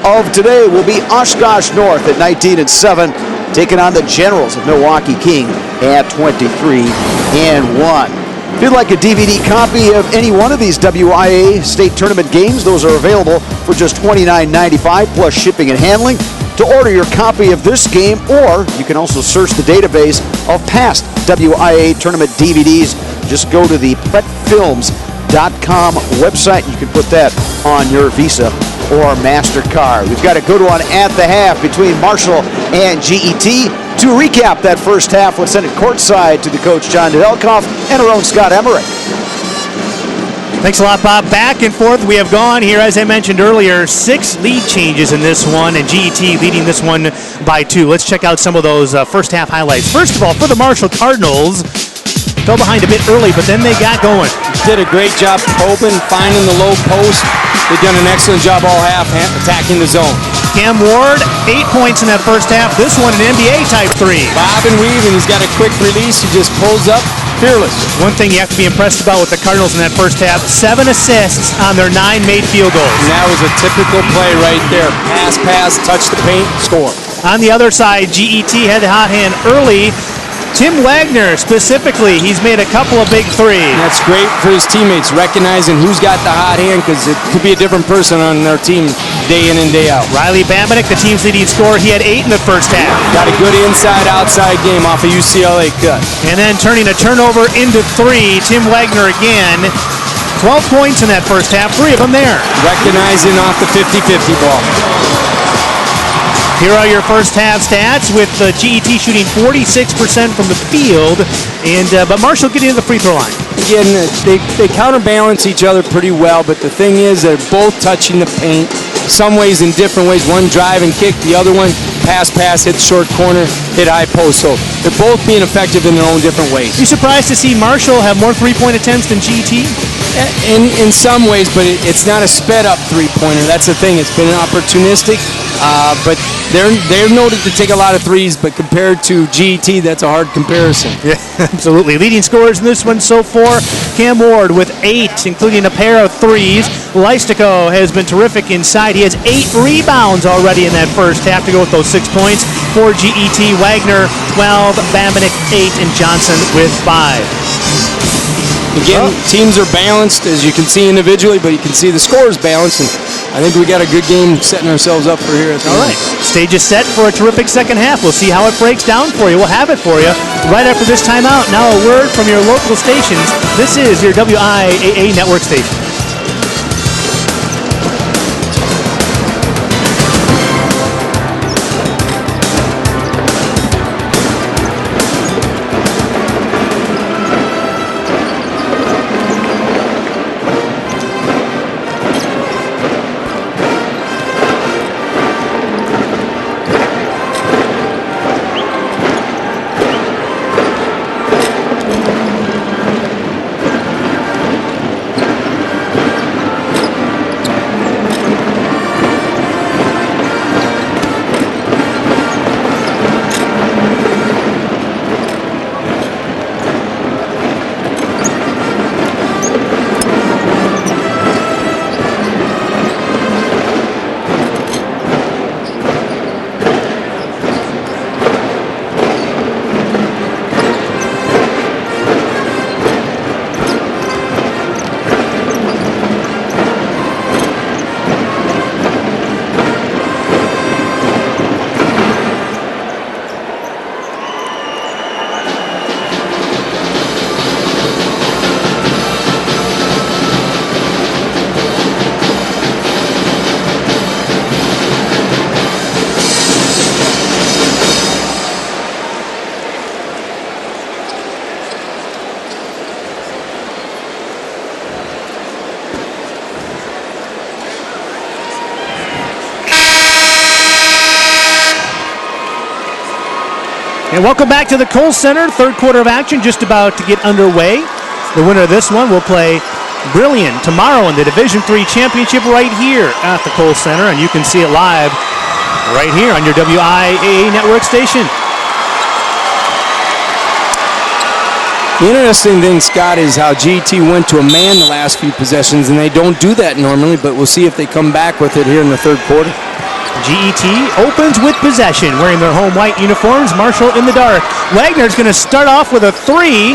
of today will be Oshkosh North at 19-7, taking on the Generals of Milwaukee King at 23-1. If you'd like a DVD copy of any one of these WIAA state tournament games, those are available for just $29.95 plus shipping and handling. To order your copy of this game, or you can also search the database of past WIAA tournament DVDs. Just go to the pretfilms.com website. You can put that on your Visa or MasterCard. We've got a good one at the half between Marshall and GET. To recap that first half, let's send it courtside to the coach, John Nedelkoff, and our own Scott Emmerich. Thanks a lot, Bob. Back and forth we have gone here, as I mentioned earlier, 6 lead changes in this one, and GET leading this one by 2. Let's check out some of those first half highlights. First of all, for the Marshall Cardinals, fell behind a bit early, but then they got going. Did a great job probing, finding the low post. They've done an excellent job all half attacking the zone. Cam Ward, 8 points in that first half. This one, an NBA type 3. Bob and weave, and he's got a quick release. He just pulls up, fearless. One thing you have to be impressed about with the Cardinals in that first half, 7 assists on their 9 made field goals. And that was a typical play right there. Pass, touch the paint, score. On the other side, GET had the hot hand early. Tim Wagner, specifically, he's made a couple of big threes. And that's great for his teammates, recognizing who's got the hot hand, because it could be a different person on their team day in and day out. Riley Bamanick, the team's leading scorer, he had 8 in the first half. Got a good inside-outside game off a UCLA cut. And then turning a turnover into 3, Tim Wagner again. 12 points in that first half, 3 of them there. Recognizing off the 50-50 ball. Here are your first half stats with GET shooting 46% from the field, but Marshall getting to the free throw line. Again, they counterbalance each other pretty well, but the thing is they're both touching the paint, some ways in different ways. One drive and kick, the other one pass, hit short corner, hit high post. So they're both being effective in their own different ways. You surprised to see Marshall have more three-point attempts than GET? In some ways, but it's not a sped-up three-pointer. That's the thing. It's been opportunistic, but they're noted to take a lot of threes, but compared to GET, that's a hard comparison. Yeah, absolutely. Leading scorers in this one so far, Cam Ward with 8, including a pair of threes. Leistico has been terrific inside. He has 8 rebounds already in that first half to go with those 6 points. For GET, Wagner 12, Bamanick 8, and Johnson with 5. Again, teams are balanced, as you can see individually, but you can see the scores balanced, and I think we got a good game setting ourselves up for here at the All right. Stage is set for a terrific second half. We'll see how it breaks down for you. We'll have it for you right after this timeout. Now a word from your local stations. This is your WIAA network station. And welcome back to the Kohl Center. Third quarter of action just about to get underway. The winner of this one will play Brilliant tomorrow in the Division III Championship right here at the Kohl Center. And you can see it live right here on your WIAA network station. The interesting thing, Scott, is how GT went to a man the last few possessions, and they don't do that normally, but we'll see if they come back with it here in the third quarter. GET opens with possession, wearing their home white uniforms. Marshall in the dark. Wagner's going to start off with a 3.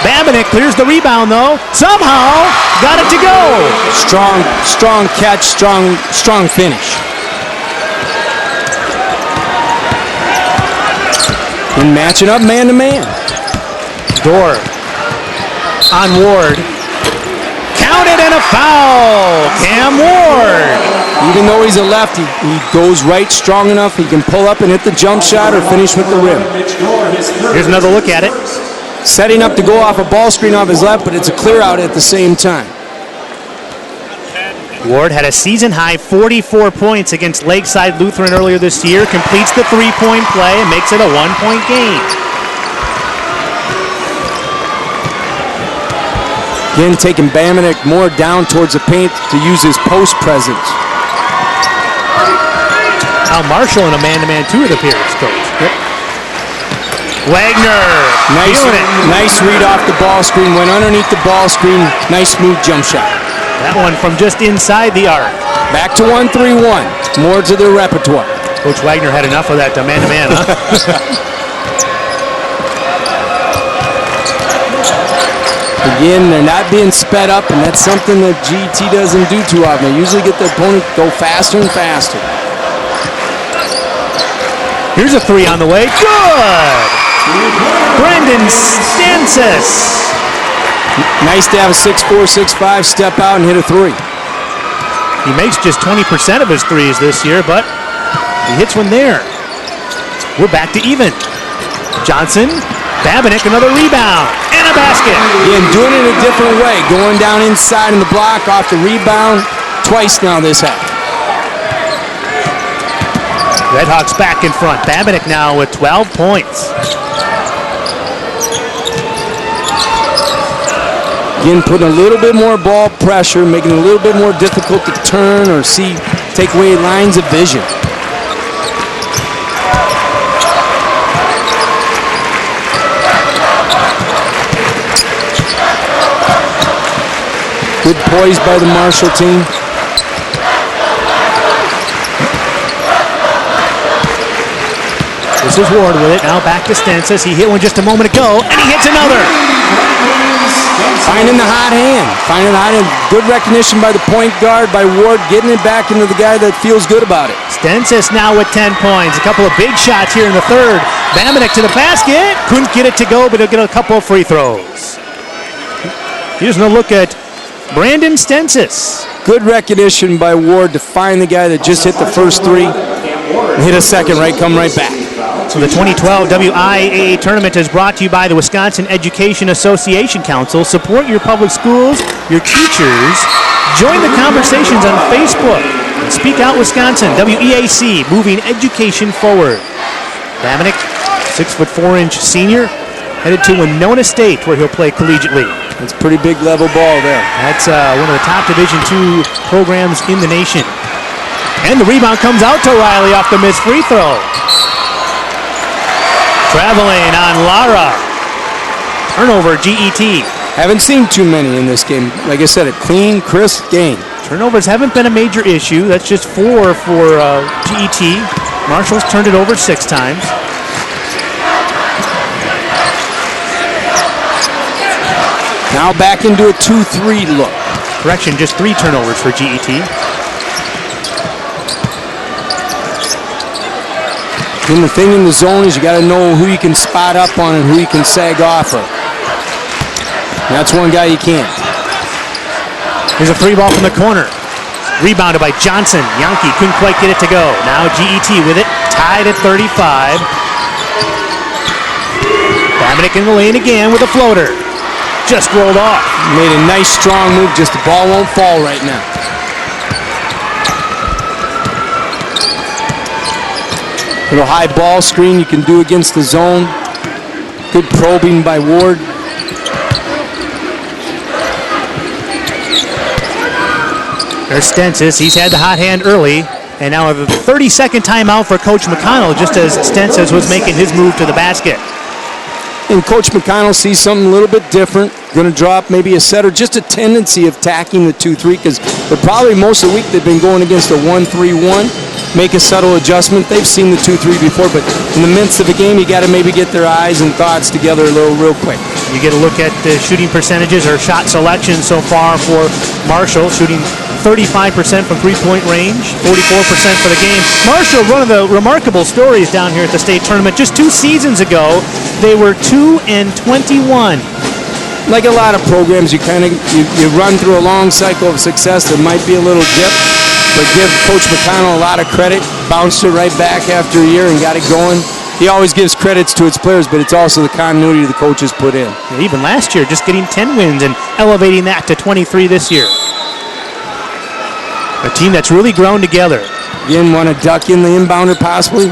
Bamanick clears the rebound, though. Somehow got it to go. Strong catch, strong finish. And matching up man to man. Door on Ward. Counted And a foul. Cam Ward. Even though he's a lefty, he goes right strong enough. He can pull up and hit the jump shot or finish with the rim. Here's another look at it. Setting up to go off a ball screen off his left, but it's a clear out at the same time. Ward had a season-high 44 points against Lakeside Lutheran earlier this year, completes the three-point play and makes it a one-point game. Again, taking Bamanek more down towards the paint to use his post presence. Now Marshall in a man-to-man two of the periods, coach. Yep. Wagner, nice read off the ball screen, went underneath the ball screen, nice smooth jump shot. That one from just inside the arc. Back to 1-3-1, more to their repertoire. Coach Wagner had enough of that man-to-man, huh? Again, they're not being sped up, and that's something that GET doesn't do too often. They usually get the opponent to go faster and faster. Here's a three on the way. Good! Brendan Stancis. Nice to have a 6'4", 6'5", step out and hit a three. He makes just 20% of his threes this year, but he hits one there. We're back to even. Johnson, Babinek, another rebound, and a basket. Again, doing it a different way, going down inside in the block off the rebound twice now this half. Redhawks back in front. Babinek now with 12 points. Again, putting a little bit more ball pressure, making it a little bit more difficult to turn or take away lines of vision. Good poise by the Marshall team. This is Ward with it. Now back to Stancis. He hit one just a moment ago, and he hits another. Finding the hot hand. Good recognition by the point guard, by Ward, getting it back into the guy that feels good about it. Stancis now with 10 points. A couple of big shots here in the third. Bamanek to the basket. Couldn't get it to go, but he'll get a couple of free throws. Here's a look at Brandon Stancis. Good recognition by Ward to find the guy that just hit the first three and hit a second come right back. So the 2012 WIAA tournament is brought to you by the Wisconsin Education Association Council. Support your public schools, your teachers. Join the conversations on Facebook. Speak Out Wisconsin, WEAC, moving education forward. Bamanek, 6'4" senior, headed to Winona State where he'll play collegiately. That's pretty big level ball there. That's one of the top Division II programs in the nation. And the rebound comes out to Riley off the missed free throw. Traveling on Lara. Turnover, GET. Haven't seen too many in this game. Like I said, a clean, crisp game. Turnovers haven't been a major issue. That's just 4 for GET. Marshall's turned it over 6 times. Now back into a 2-3 look. Correction, just 3 turnovers for GET. And the thing in the zone is you got to know who you can spot up on and who you can sag off of. That's one guy you can't. Here's a 3 ball from the corner. Rebounded by Johnson. Yankee couldn't quite get it to go. Now GET with it, tied at 35. Bamanek in the lane again with a floater. Just rolled off. Made a nice strong move, just the ball won't fall right now. Little high ball screen you can do against the zone. Good probing by Ward. There's Stancis. He's had the hot hand early. And now a 30-second timeout for Coach McConnell just as Stancis was making his move to the basket. And Coach McConnell sees something a little bit different. Going to drop maybe a set or just a tendency of attacking the 2-3 because they're probably most of the week they've been going against a 1-3-1. Make a subtle adjustment. They've seen the 2-3 before, but in the midst of a game, you got to maybe get their eyes and thoughts together a little real quick. You get a look at the shooting percentages or shot selection so far for Marshall, shooting 35% from three-point range, 44% for the game. Marshall, one of the remarkable stories down here at the state tournament. Just 2 seasons ago, they were 2-21. like a lot of programs, you run through a long cycle of success. There might be a little dip, but give Coach McConnell a lot of credit. Bounced it right back after a year and got it going. He always gives credits to its players, but it's also the continuity the coaches put in. Yeah, even last year, just getting 10 wins and elevating that to 23 this year. A team that's really grown together. Again, want to duck in the inbounder possibly.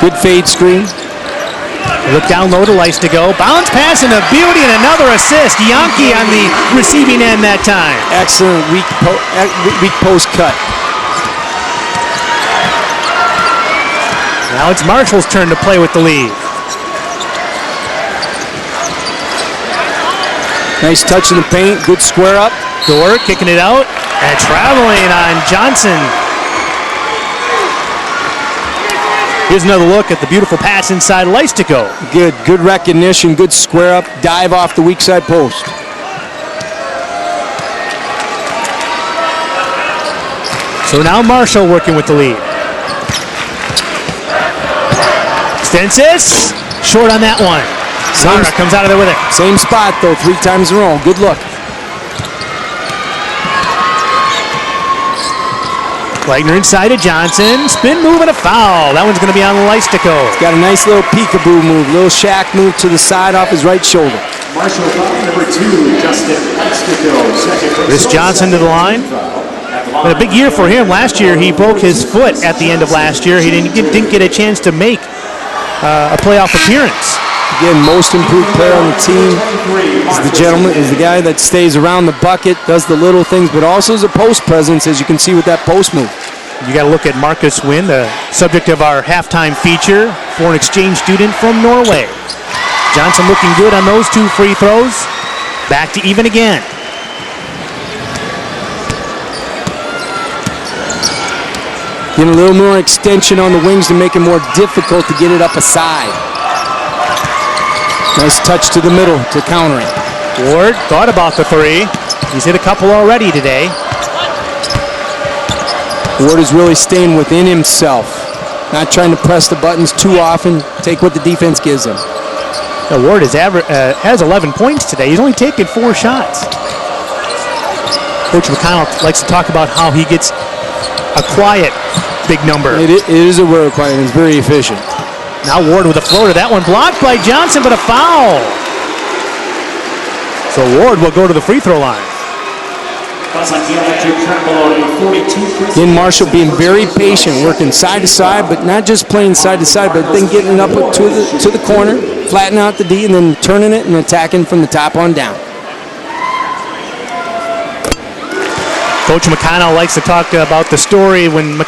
Good fade screen. Look down low to Leistico. Bounce pass and a beauty and another assist. Yankee on the receiving end that time. Excellent weak post cut. Now it's Marshall's turn to play with the lead. Nice touch in the paint. Good square up. Dorr kicking it out and traveling on Johnson. Here's another look at the beautiful pass inside Leistico. Good recognition. Good square up. Dive off the weak side post. So now Marshall working with the lead. Stensis, short on that one. Zara comes out of there with it. Same spot though, 3 times in a row. Good look. Wagner inside to Johnson. Spin move and a foul. That one's going to be on Leistico. Got a nice little peekaboo move, little shack move to the side off his right shoulder. Marshall foul number 2, Justin Leistico. This Johnson to the line. But a big year for him. Last year he broke his foot at the end of last year. He didn't get a chance to make a playoff appearance. Again, most improved player on the team is the guy that stays around the bucket, does the little things, but also is a post presence, as you can see with that post move. You got to look at Marcus Wynn, the subject of our halftime feature, foreign exchange student from Norway. Johnson looking good on those 2 free throws. Back to even again. Getting a little more extension on the wings to make it more difficult to get it up a side. Nice touch to the middle to counter it. Ward thought about the 3. He's hit a couple already today. Ward is really staying within himself. Not trying to press the buttons too often. Take what the defense gives him. Ward has 11 points today. He's only taken 4 shots. Coach McConnell likes to talk about how he gets a quiet big number. It is a real quiet. It's very efficient. Now Ward with a floater. That one blocked by Johnson, but a foul. So Ward will go to the free throw line. Again, Marshall being very patient, working side to side, but not just playing side to side, but then getting up to the corner, flattening out the D, and then turning it and attacking from the top on down. Coach McConnell likes to talk about the story when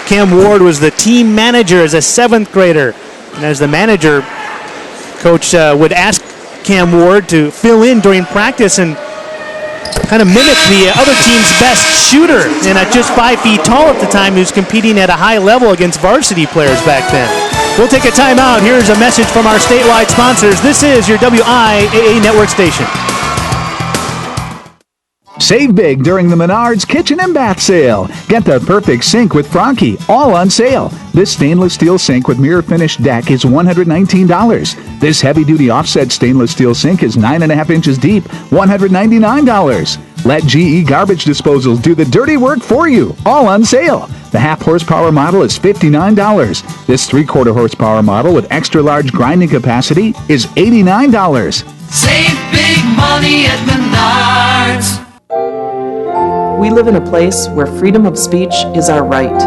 Cam Ward was the team manager as a 7th grader. And as the manager, Coach would ask Cam Ward to fill in during practice and kind of mimic the other team's best shooter. And at just 5 feet tall at the time, he was competing at a high level against varsity players back then. We'll take a timeout. Here's a message from our statewide sponsors. This is your WIAA network station. Save big during the Menards Kitchen and Bath Sale. Get the perfect sink with Franke, all on sale. This stainless steel sink with mirror finished deck is $119. This heavy-duty offset stainless steel sink is 9.5 inches deep, $199. Let GE Garbage Disposals do the dirty work for you, all on sale. The half horsepower model is $59. This 3/4 horsepower model with extra large grinding capacity is $89. Save big money at Menards. We live in a place where freedom of speech is our right.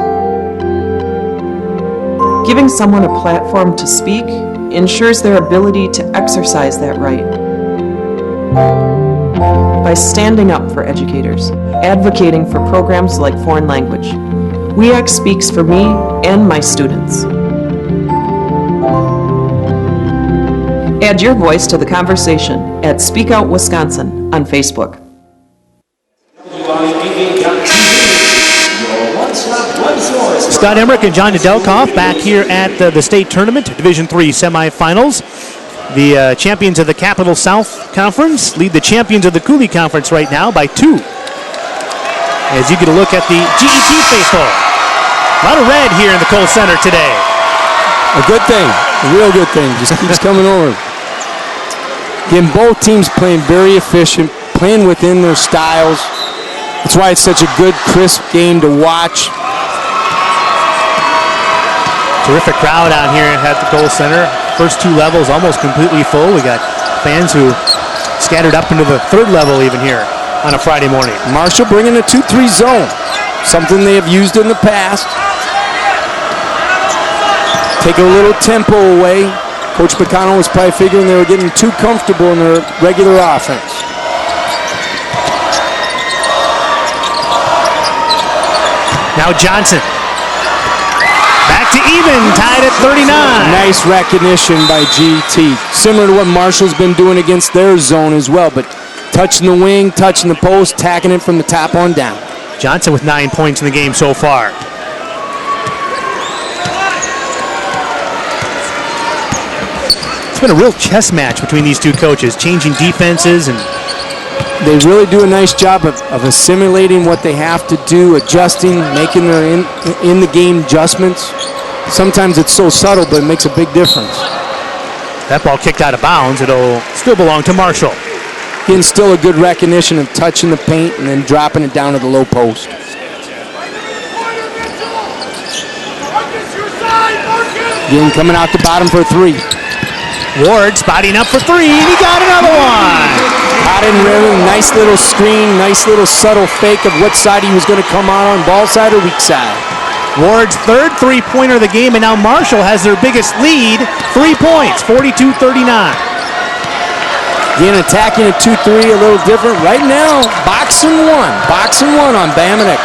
Giving someone a platform to speak ensures their ability to exercise that right. By standing up for educators, advocating for programs like foreign language, WIAA speaks for me and my students. Add your voice to the conversation at Speak Out Wisconsin on Facebook. Scott Emmerich and John Nedelkoff back here at the state tournament, Division III semifinals. The champions of the Capital South Conference lead the champions of the Cooley Conference right now by 2. As you get a look at the GET faithful. A lot of red here in the Kohl Center today. A good thing, a real good thing. Just keeps coming over. Again, both teams playing very efficient, playing within their styles. That's why it's such a good, crisp game to watch. Terrific crowd out here at the Kohl Center. First two levels almost completely full. We got fans who scattered up into the third level even here on a Friday morning. Marshall bringing a 2-3 zone, something they have used in the past. Take a little tempo away. Coach Picano was probably figuring they were getting too comfortable in their regular offense. Now Johnson. Back to even, tied at 39. Nice recognition by GT. Similar to what Marshall's been doing against their zone as well, but touching the wing, touching the post, tacking it from the top on down. Johnson with 9 points in the game so far. It's been a real chess match between these two coaches, changing defenses, and they really do a nice job of assimilating what they have to do, adjusting, making their in the game adjustments. Sometimes it's so subtle, but it makes a big difference. That ball kicked out of bounds. It'll still belong to Marshall. Again, still a good recognition of touching the paint and then dropping it down to the low post. Again, coming out the bottom for 3. Ward spotting up for 3, and he got another one. Hot and rhythm, nice little screen, nice little subtle fake of what side he was going to come on, ball side or weak side. Ward's third three-pointer of the game, and now Marshall has their biggest lead, 3 points, 42-39. Again, attacking a 2-3, a little different. Right now, box and one on Bamanek.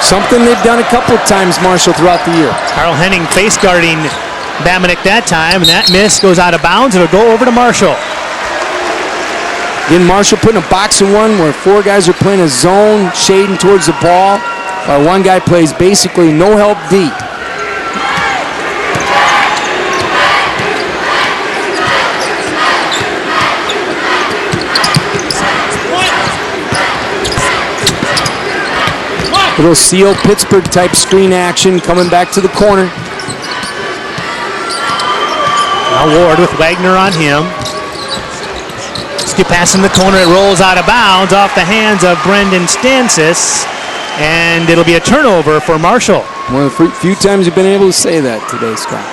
Something they've done a couple of times, Marshall, throughout the year. Carl Henning face guarding Bamanek that time, and that miss goes out of bounds. It'll go over to Marshall. Again, Marshall putting a box and one where 4 guys are playing a zone, shading towards the ball, while one guy plays basically no help deep. Little seal Pittsburgh type screen action coming back to the corner. Now Ward with Wagner on him. Skip pass in the corner, it rolls out of bounds off the hands of Brendan Stancis, and it'll be a turnover for Marshall. One of the few times you've been able to say that today, Scott.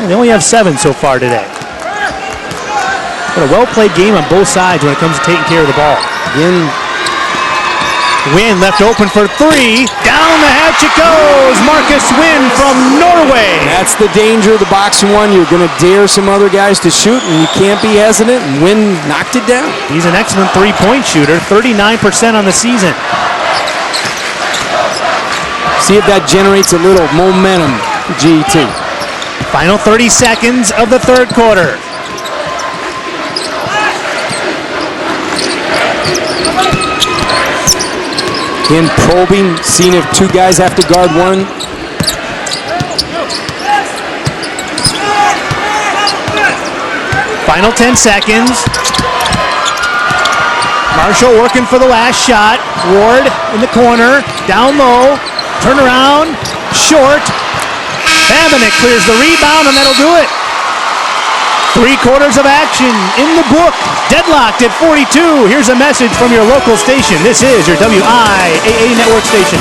They only have 7 so far today. But a well-played game on both sides when it comes to taking care of the ball. Again, Wynn left open for 3. Down the hatch it goes. Marcus Wynn from Norway. That's the danger of the box and one. You're going to dare some other guys to shoot, and you can't be hesitant, and Wynn knocked it down. He's an excellent three-point shooter, 39% on the season. See if that generates a little momentum for GT. Final 30 seconds of the third quarter. In probing, seeing if 2 guys have to guard one. Final 10 seconds. Marshall working for the last shot. Ward in the corner, down low, turn around, short. Bamanek clears the rebound, and that'll do it. 3 quarters of action in the book. Deadlocked at 42. Here's a message from your local station. This is your WIAA network station.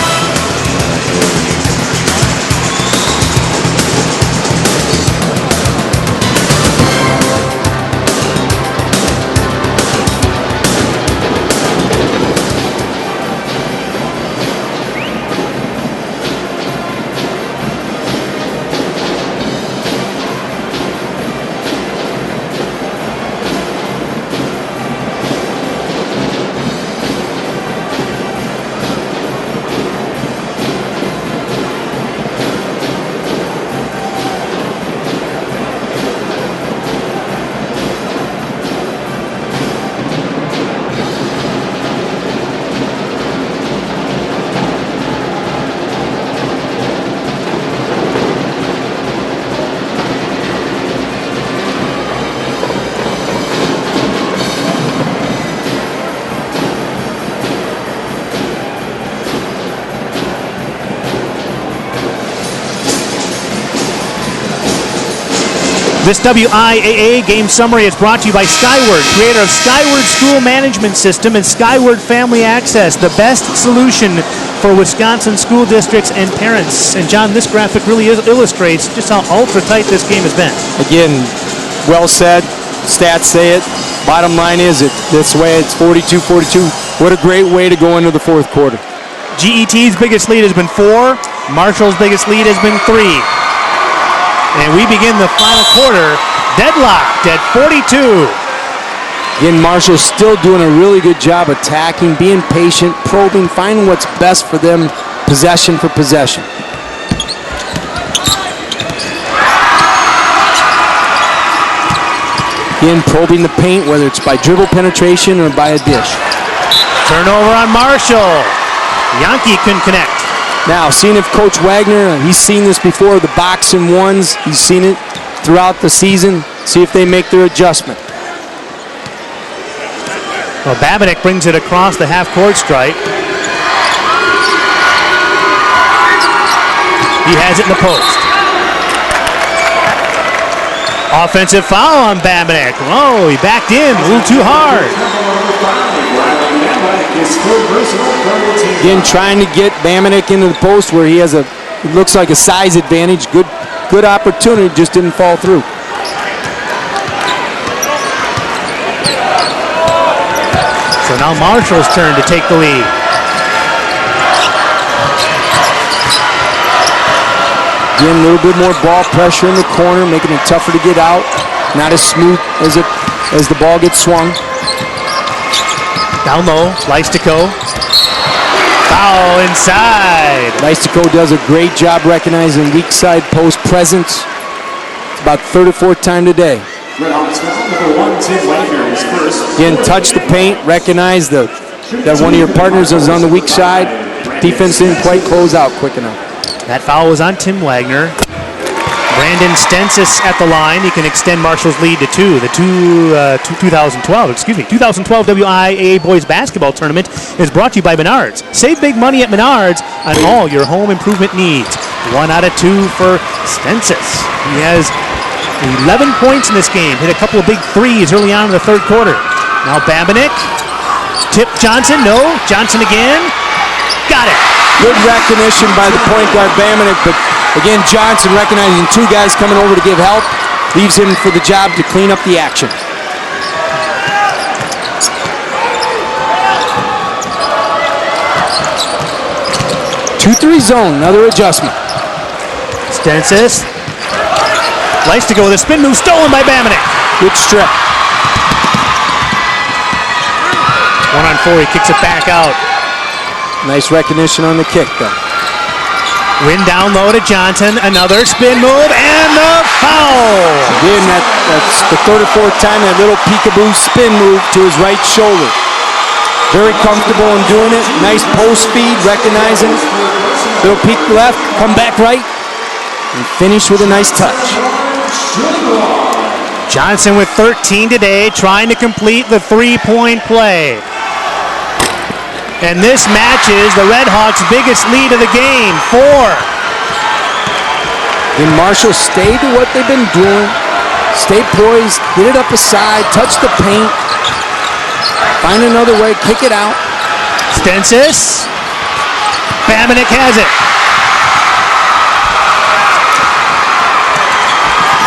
This WIAA game summary is brought to you by Skyward, creator of Skyward School Management System and Skyward Family Access, the best solution for Wisconsin school districts and parents. And John, this graphic really illustrates just how ultra tight this game has been. Again, well said. Stats say it. Bottom line is this way. It's 42-42. What a great way to go into the fourth quarter. GET's biggest lead has been 4. Marshall's biggest lead has been 3. And we begin the final quarter deadlocked at 42. Again, Marshall's still doing a really good job attacking, being patient, probing, finding what's best for them, possession for possession. Again, probing the paint, whether it's by dribble penetration or by a dish. Turnover on Marshall. Yankee couldn't connect. Now, seeing if Coach Wagner, he's seen this before, the box and ones, he's seen it throughout the season. See if they make their adjustment. Well, Babinick brings it across the half-court stripe. He has it in the post. Offensive foul on Babinick. Whoa, he backed in a little too hard. Again, trying to get Babinick into the post where he has it looks like a size advantage. Good opportunity, just didn't fall through. So now Marshall's turn to take the lead. Again, a little bit more ball pressure in the corner, making it tougher to get out. Not as smooth as the ball gets swung. Down low, Leistico. Foul inside. Leistico does a great job recognizing weak side post presence. It's about third or fourth time today. Again, touch the paint, recognize that one of your partners is on the weak side. Defense didn't quite close out quick enough. That foul was on Tim Wagner. Brandon Stensis at the line. He can extend Marshall's lead to 2. The 2012 WIAA Boys Basketball Tournament is brought to you by Menards. Save big money at Menards on all your home improvement needs. 1 out of 2 for Stensis. He has 11 points in this game. Hit a couple of big threes early on in the third quarter. Now Babinick. Tip Johnson. No. Johnson again. Got it. Good recognition by the point guard Babinick, but again, Johnson recognizing 2 guys coming over to give help, leaves him for the job to clean up the action. Two-three zone, another adjustment. Stensis likes to go with a spin move, stolen by Babinick. Good strip. 1-on-4, he kicks it back out. Nice recognition on the kick, though. Win down low to Johnson. Another spin move and the foul. Again, that's the third or fourth time that little peekaboo spin move to his right shoulder. Very comfortable in doing it. Nice post speed, recognizing. Little peek left, come back right, and finish with a nice touch. Johnson with 13 today, trying to complete the three-point play. And this matches the Red Hawks' biggest lead of the game, 4. And Marshall stay to what they've been doing. Stay poised, get it up the side, touch the paint, find another way, kick it out. Stensis. Babinick has it.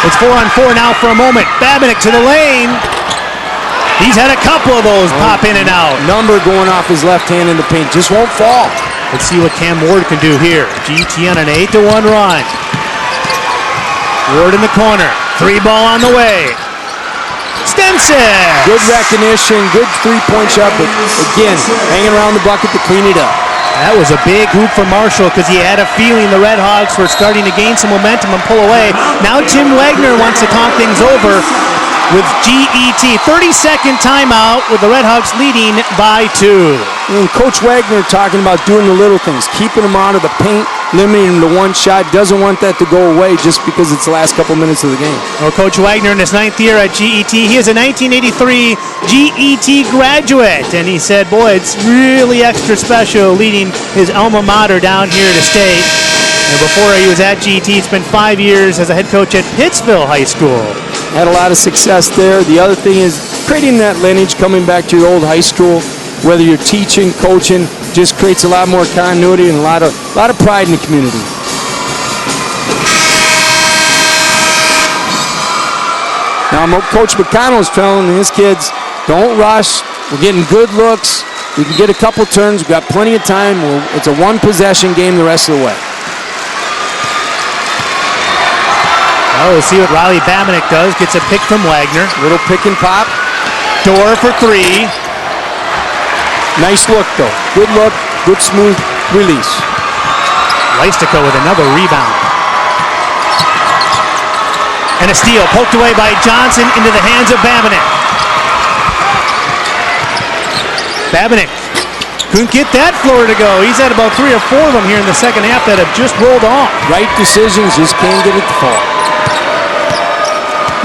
It's 4-on-4 now for a moment. Babinick to the lane. He's had a couple of those pop in and out. Number going off his left hand in the paint. Just won't fall. Let's see what Cam Ward can do here. GT on an 8-1 run. Ward in the corner. 3 ball on the way. Stensis. Good recognition. Good three-point shot. But again, hanging around the bucket to clean it up. That was a big hoop for Marshall because he had a feeling the Red Hawks were starting to gain some momentum and pull away. Now Tim Wagner wants to talk things over with GET. 30-second timeout with the Red Hawks leading by 2. And Coach Wagner talking about doing the little things, keeping them out of the paint, limiting them to one shot. Doesn't want that to go away just because it's the last couple minutes of the game. Well, Coach Wagner in his 9th year at GET, he is a 1983 GET graduate. And he said, boy, it's really extra special leading his alma mater down here to state. And before he was at GET, he spent 5 years as a head coach at Pittsville High School. had a lot of success there. The other thing is creating that lineage, coming back to your old high school, whether you're teaching, coaching, just creates a lot more continuity and a lot of pride in the community. Now, Coach McConnell's telling his kids, don't rush. We're getting good looks. We can get a couple turns. We've got plenty of time. It's a one-possession game the rest of the way. Oh, we'll see what Riley Babinick does. Gets a pick from Wagner. Little pick and pop. Door for three. Nice look, though. Good look. Good smooth release. Leistico with another rebound. And a steal poked away by Johnson into the hands of Babinick. Babinick couldn't get that floor to go. He's had about 3 or 4 of them here in the second half that have just rolled off. Right decisions, just can't get it to fall.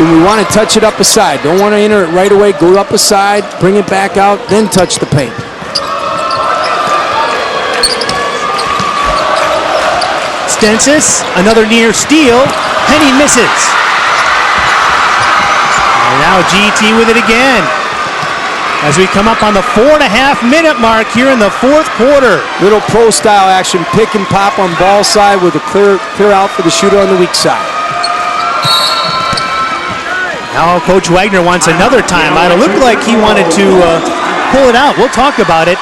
And we want to touch it up a side. Don't want to enter it right away. Go up a side, bring it back out, then touch the paint. Stensis, another near steal. Penny misses. And now GT with it again. As we come up on the 4.5-minute mark here in the fourth quarter. Little pro-style action, pick and pop on ball side with a clear out for the shooter on the weak side. Now Coach Wagner wants another timeout. It looked like he wanted to pull it out. We'll talk about it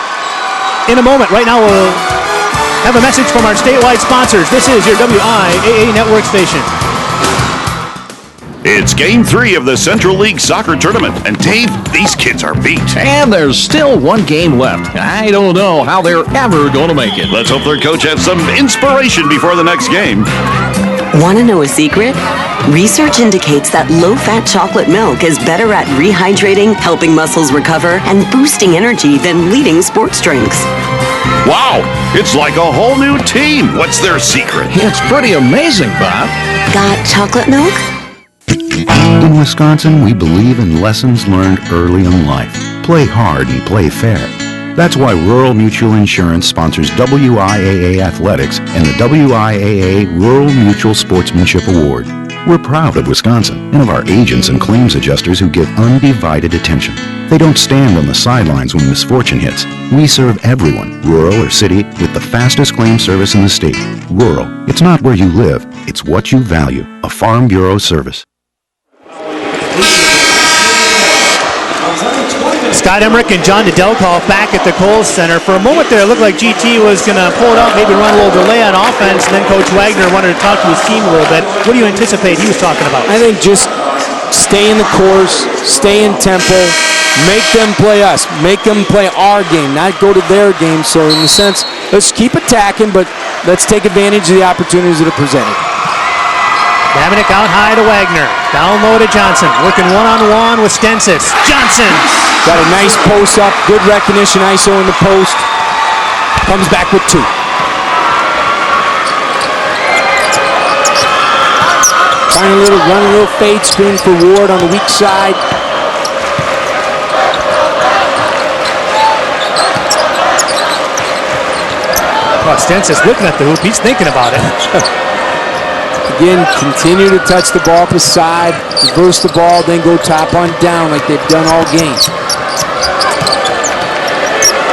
in a moment. Right now we'll have a message from our statewide sponsors. This is your WIAA network station. It's Game 3 of the Central League Soccer Tournament, and Dave, these kids are beat. And there's still one game left. I don't know how they're ever going to make it. Let's hope their coach has some inspiration before the next game. Want to know a secret? Research indicates that low-fat chocolate milk is better at rehydrating, helping muscles recover, and boosting energy than leading sports drinks. Wow, it's like a whole new team. What's their secret? It's pretty amazing, Bob. Got chocolate milk? In Wisconsin, we believe in lessons learned early in life. Play hard and play fair. That's why Rural Mutual Insurance sponsors WIAA Athletics and the WIAA Rural Mutual Sportsmanship Award. We're proud of Wisconsin and of our agents and claims adjusters who give undivided attention. They don't stand on the sidelines when misfortune hits. We serve everyone, rural or city, with the fastest claim service in the state. Rural. It's not where you live, it's what you value. A Farm Bureau service. Scott Emmerich and John Nedelkoff back at the Kohl Center. For a moment there, it looked like GT was going to pull it out, maybe run a little delay on offense, and then Coach Wagner wanted to talk to his team a little bit. What do you anticipate he was talking about? I think just stay in the course, stay in tempo, make them play us, make them play our game, not go to their game. So in a sense, let's keep attacking, but let's take advantage of the opportunities that are presented. Babinick out high to Wagner. Down low to Johnson. Working one-on-one with Stensis. Johnson! Got a nice post up. Good recognition. ISO in the post. Comes back with 2. Run a little fade screen for Ward on the weak side. Oh, Stensis looking at the hoop. He's thinking about it. Again, continue to touch the ball up the side, reverse the ball, then go top on down like they've done all game.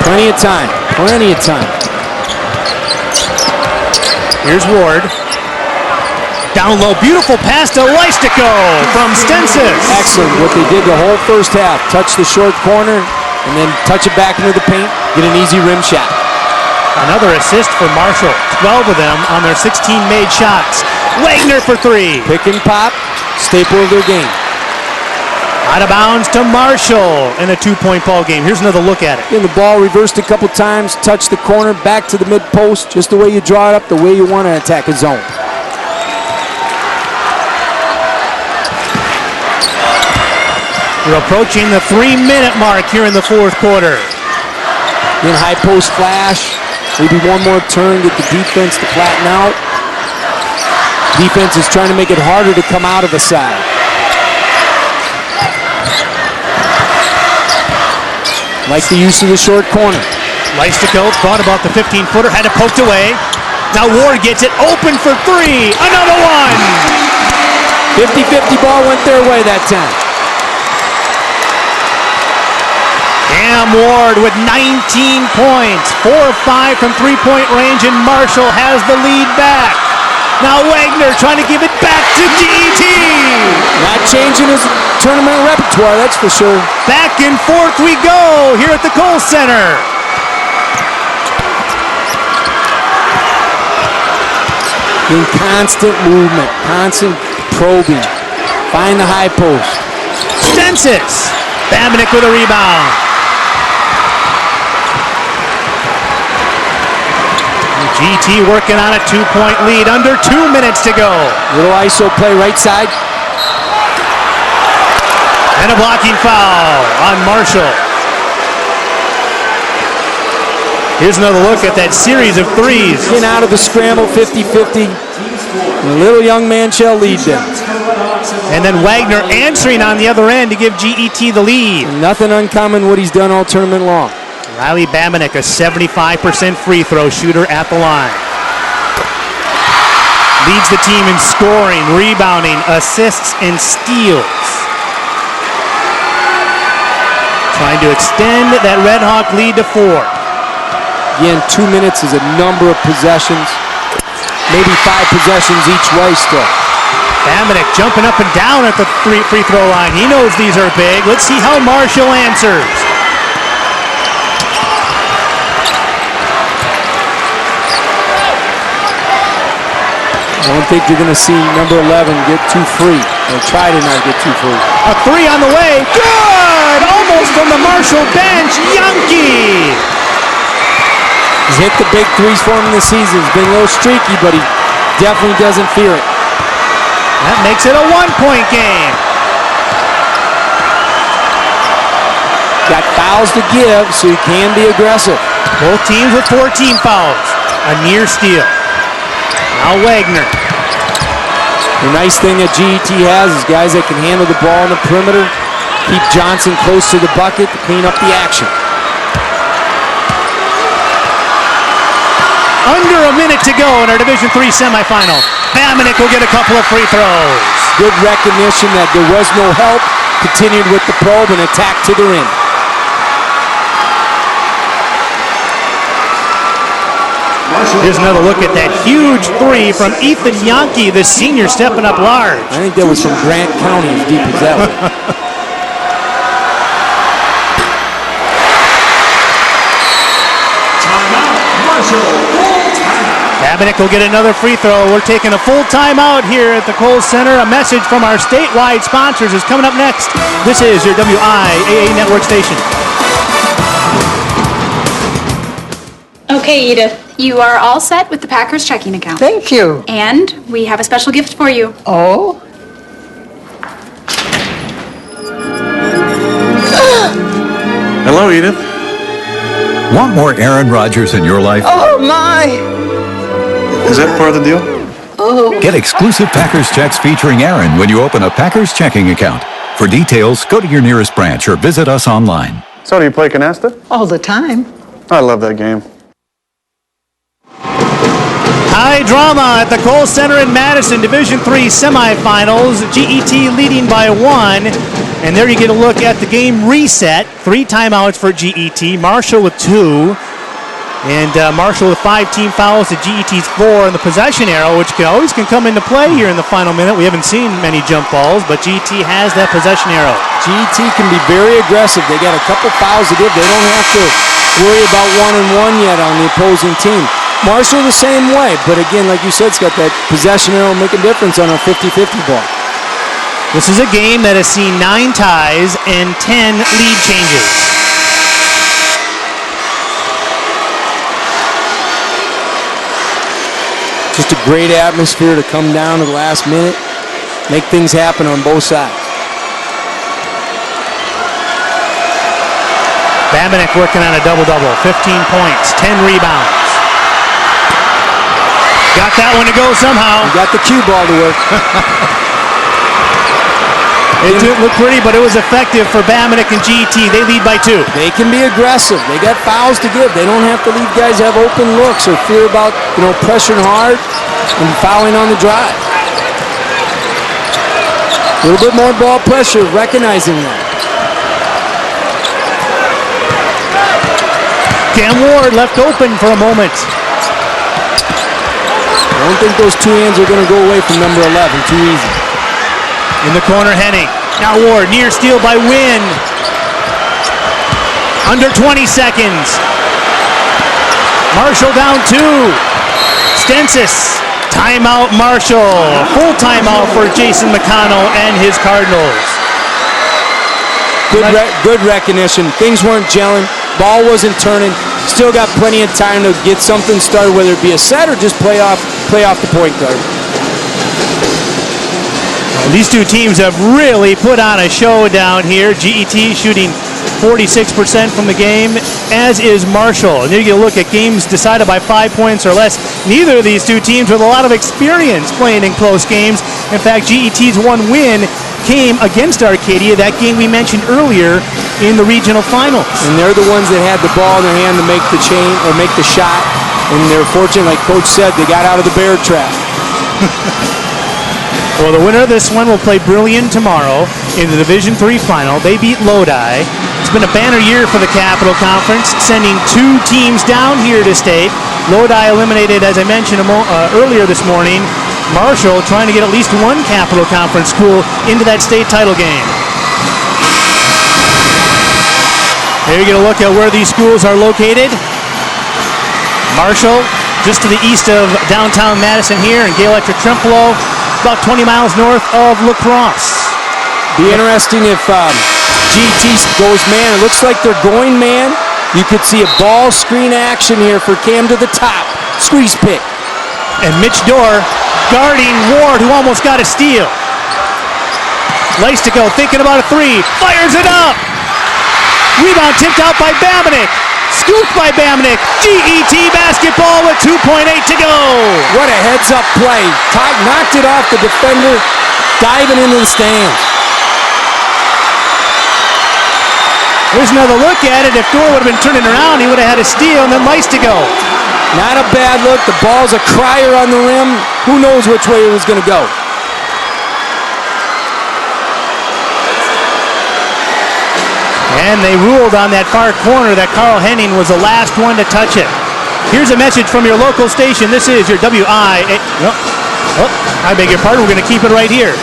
Plenty of time. Here's Ward. Down low, beautiful pass to Leistico from Stensis. Excellent, what they did the whole first half. Touch the short corner, and then touch it back into the paint, get an easy rim shot. Another assist for Marshall. 12 of them on their 16 made shots. Wagner for 3. Pick and pop, staple of their game. Out of bounds to Marshall in a 2-point ball game. Here's another look at it. And the ball reversed a couple times, touched the corner, back to the mid post, just the way you draw it up, the way you want to attack a zone. We're approaching the 3-minute mark here in the fourth quarter. Then high post flash, maybe one more turn, get the defense to flatten out. Defense is trying to make it harder to come out of the side. Like the use of the short corner. Leistico thought about the 15-footer, had it poked away. Now Ward gets it open for 3. Another one! 50-50 ball went their way that time. Cam Ward with 19 points, 4 of 5 from three-point range, and Marshall has the lead back. Now Wagner trying to give it back to GET. Not changing his tournament repertoire, that's for sure. Back and forth we go here at the Kohl Center. In constant movement, constant probing. Find the high post. Stensis. Bamanick with a rebound. GT working on a 2-point lead, under 2 minutes to go. Little ISO play right side. And a blocking foul on Marshall. Here's another look at that series of threes. Getting out of the scramble, 50-50. The little young man shall lead them. And then Wagner answering on the other end to give GET the lead. Nothing uncommon what he's done all tournament long. Riley Bamanick, a 75% free throw shooter at the line. Leads the team in scoring, rebounding, assists, and steals. Trying to extend that Red Hawk lead to 4. Again, 2 minutes is a number of possessions. Maybe 5 possessions each way still. Bamanick jumping up and down at the free throw line. He knows these are big. Let's see how Marshall answers. I don't think you're going to see number 11 get too free, or try to not get too free. A 3 on the way. Good! Almost from the Marshall bench. Yankee! He's hit the big threes for him in the season. He's been a little streaky, but he definitely doesn't fear it. That makes it a 1-point game. Got fouls to give, so he can be aggressive. Both teams with 14 fouls. A near steal. Now Wagner. The nice thing that GET has is guys that can handle the ball on the perimeter, keep Johnson close to the bucket to clean up the action. Under a minute to go in our Division III semifinal. Bamanick will get a couple of free throws. Good recognition that there was no help. Continued with the probe and attack to the rim. Here's another look at that huge 3 from Ethan Yankee, the senior, stepping up large. I think that was from Grant County, as deep as that was. Bamanick will get another free throw. We're taking a full timeout here at the Kohl Center. A message from our statewide sponsors is coming up next. This is your WIAA network station. Okay, Edith, you are all set with the Packers checking account. Thank you. And we have a special gift for you. Oh? Hello, Edith. Want more Aaron Rodgers in your life? Oh, my! Is that part of the deal? Oh. Get exclusive Packers checks featuring Aaron when you open a Packers checking account. For details, go to your nearest branch or visit us online. So do you play canasta? All the time. I love that game. High drama at the Kohl Center in Madison, Division III semifinals. GET leading by 1. And there you get a look at the game reset. 3 timeouts for GET. Marshall with 2. And Marshall with 5 team fouls to GET's 4 in the possession arrow, which always can come into play here in the final minute. We haven't seen many jump balls, but GET has that possession arrow. GET can be very aggressive. They got a couple fouls to give. They don't have to worry about 1-on-1 yet on the opposing team. Marshall the same way, but again, like you said, it's got that possession arrow making a difference on a 50-50 ball. This is a game that has seen 9 ties and 10 lead changes. Just a great atmosphere to come down to the last minute, make things happen on both sides. Bamanick working on a double-double, 15 points, 10 rebounds. Got that one to go somehow. You got the cue ball to work. It didn't look pretty, but it was effective for Bamanick and GET. They lead by 2. They can be aggressive. They got fouls to give. They don't have to leave guys have open looks or fear about, pressuring hard and fouling on the drive. A little bit more ball pressure, recognizing that. Cam Ward left open for a moment. I don't think those two hands are going to go away from number 11 too easy. In the corner, Henning. Now Ward, near steal by Wynn. Under 20 seconds. Marshall down 2. Stensis. Timeout Marshall. Full timeout for Jason McConnell and his Cardinals. Good recognition. Things weren't gelling. Ball wasn't turning. Still got plenty of time to get something started, whether it be a set or just play off the point guard. Well, these two teams have really put on a show down here. GET shooting 46% from the game, as is Marshall. And you get a look at games decided by 5 points or less. Neither of these two teams with a lot of experience playing in close games. In fact, GET's one win came against Arcadia, that game we mentioned earlier in the regional finals. And they're the ones that had the ball in their hand to make the chain or make the shot. And they're fortunate, like Coach said, they got out of the bear trap. Well, the winner of this one will play Brillion tomorrow in the Division III final. They beat Lodi. It's been a banner year for the Capital Conference, sending 2 teams down here to state. Lodi eliminated, as I mentioned earlier this morning, Marshall trying to get at least one Capital Conference school into that state title game. There you get a look at where these schools are located. Marshall, just to the east of downtown Madison here, and Gale-Ettrick-Trempealeau, about 20 miles north of La Crosse. Be interesting if GT goes man. It looks like they're going man. You could see a ball screen action here for Cam to the top. Squeeze pick. And Mitch Dorr guarding Ward, who almost got a steal. Leistico thinking about a 3. Fires it up. Rebound tipped out by Bamanick. Scooped by Bamanick. GET basketball with 2.8 to go. What a heads-up play. Todd knocked it off the defender, diving into the stands. There's another look at it. If Dorr would have been turning around, he would have had a steal, and then Leistico. Not a bad look. The ball's a crier on the rim. Who knows which way it was going to go. And they ruled on that far corner that Carl Henning was the last one to touch it. Here's a message from your local station. This is your WIAA. I beg your pardon. We're going to keep it right here.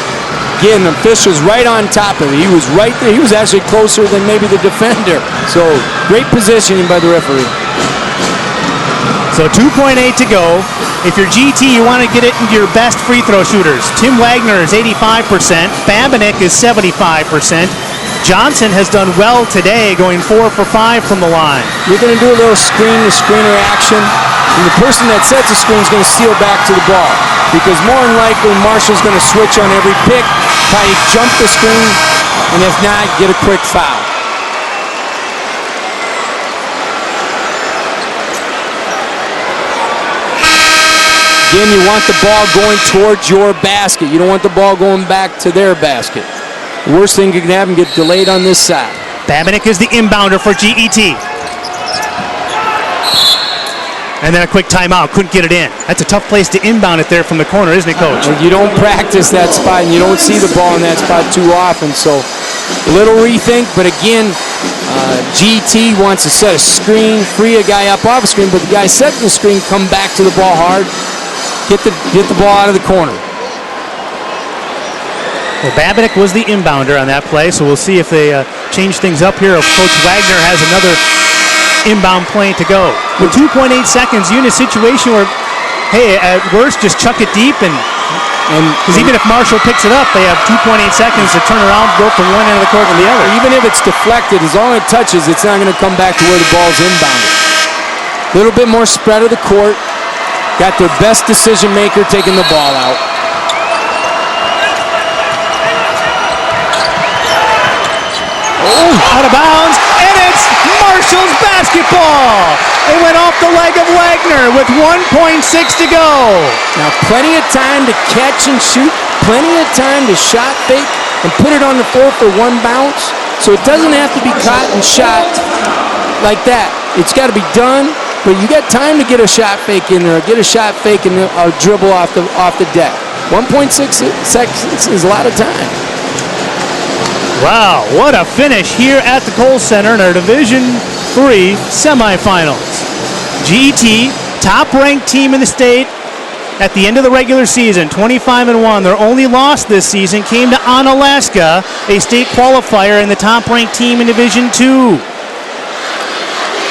Again, the official's right on top of it. He was right there. He was actually closer than maybe the defender. So, great positioning by the referee. So 2.8 to go. If you're GT, you want to get it into your best free throw shooters. Tim Wagner is 85%. Bamanick is 75%. Johnson has done well today, going 4 for 5 from the line. You're going to do a little screen-to-screener action, and the person that sets the screen is going to steal back to the ball. Because more than likely, Marshall's going to switch on every pick, probably jump the screen, and if not, get a quick foul. Again, you want the ball going towards your basket. You don't want the ball going back to their basket. The worst thing you can have them get delayed on this side. Bamanick is the inbounder for GET. And then a quick timeout. Couldn't get it in. That's a tough place to inbound it there from the corner, isn't it, Coach? Well, you don't practice that spot, and you don't see the ball in that spot too often. So a little rethink, but again, GT wants to set a screen, free a guy up off a screen, but the guy setting the screen come back to the ball hard, get the ball out of the corner. Well, Bamanick was the inbounder on that play, so we'll see if they change things up here. If Coach Wagner has another inbound play to go. With 2.8 seconds, you're in a situation where, hey, at worst, just chuck it deep, and because even if Marshall picks it up, they have 2.8 seconds to turn around, go from one end of the court to the other. Even if it's deflected, as long as it touches, it's not going to come back to where the ball's inbounded. A little bit more spread of the court. Got their best decision maker taking the ball out. Out of bounds, and it's Marshall's basketball. It went off the leg of Wagner with 1.6 to go. Now, plenty of time to catch and shoot, plenty of time to shot fake and put it on the floor for one bounce. So it doesn't have to be caught and shot like that. It's got to be done, but you got time to get a shot fake in there, get a shot fake and a dribble off the deck. 1.6 seconds is a lot of time. Wow, what a finish here at the Kohl Center in our Division III semifinals. GET, top-ranked team in the state at the end of the regular season, 25-1. Their only loss this season came to Onalaska, a state qualifier and the top-ranked team in Division II.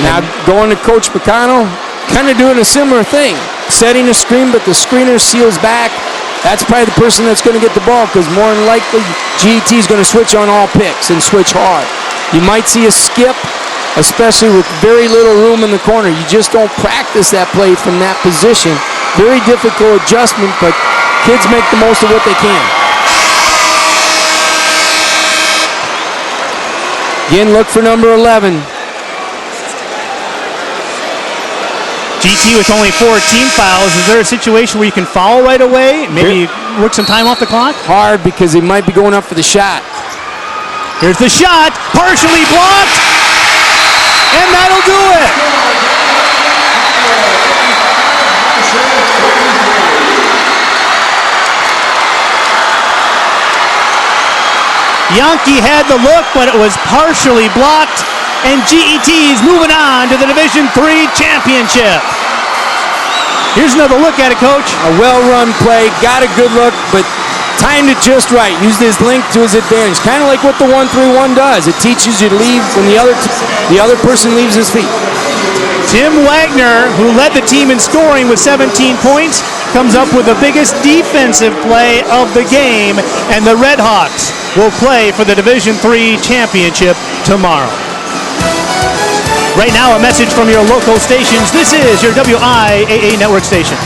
Now going to Coach Picano, kind of doing a similar thing. Setting a screen, but the screener seals back. That's probably the person that's going to get the ball, because more than likely GET is going to switch on all picks and switch hard. You might see a skip, especially with very little room in the corner. You just don't practice that play from that position. Very difficult adjustment, but kids make the most of what they can. Again, look for number 11. GT with only 4 team fouls. Is there a situation where you can foul right away? Maybe work some time off the clock? Hard, because they might be going up for the shot. Here's the shot, partially blocked, and that'll do it. Yankee had the look, but it was partially blocked, and GET's moving on to the Division III championship. Here's another look at it, Coach. A well-run play, got a good look, but timed it just right. Used his length to his advantage. Kind of like what the 1-3-1 does. It teaches you to leave when the other person leaves his feet. Tim Wagner, who led the team in scoring with 17 points, comes up with the biggest defensive play of the game, and the Red Hawks will play for the Division III championship tomorrow. Right now, a message from your local stations. This is your WIAA network station.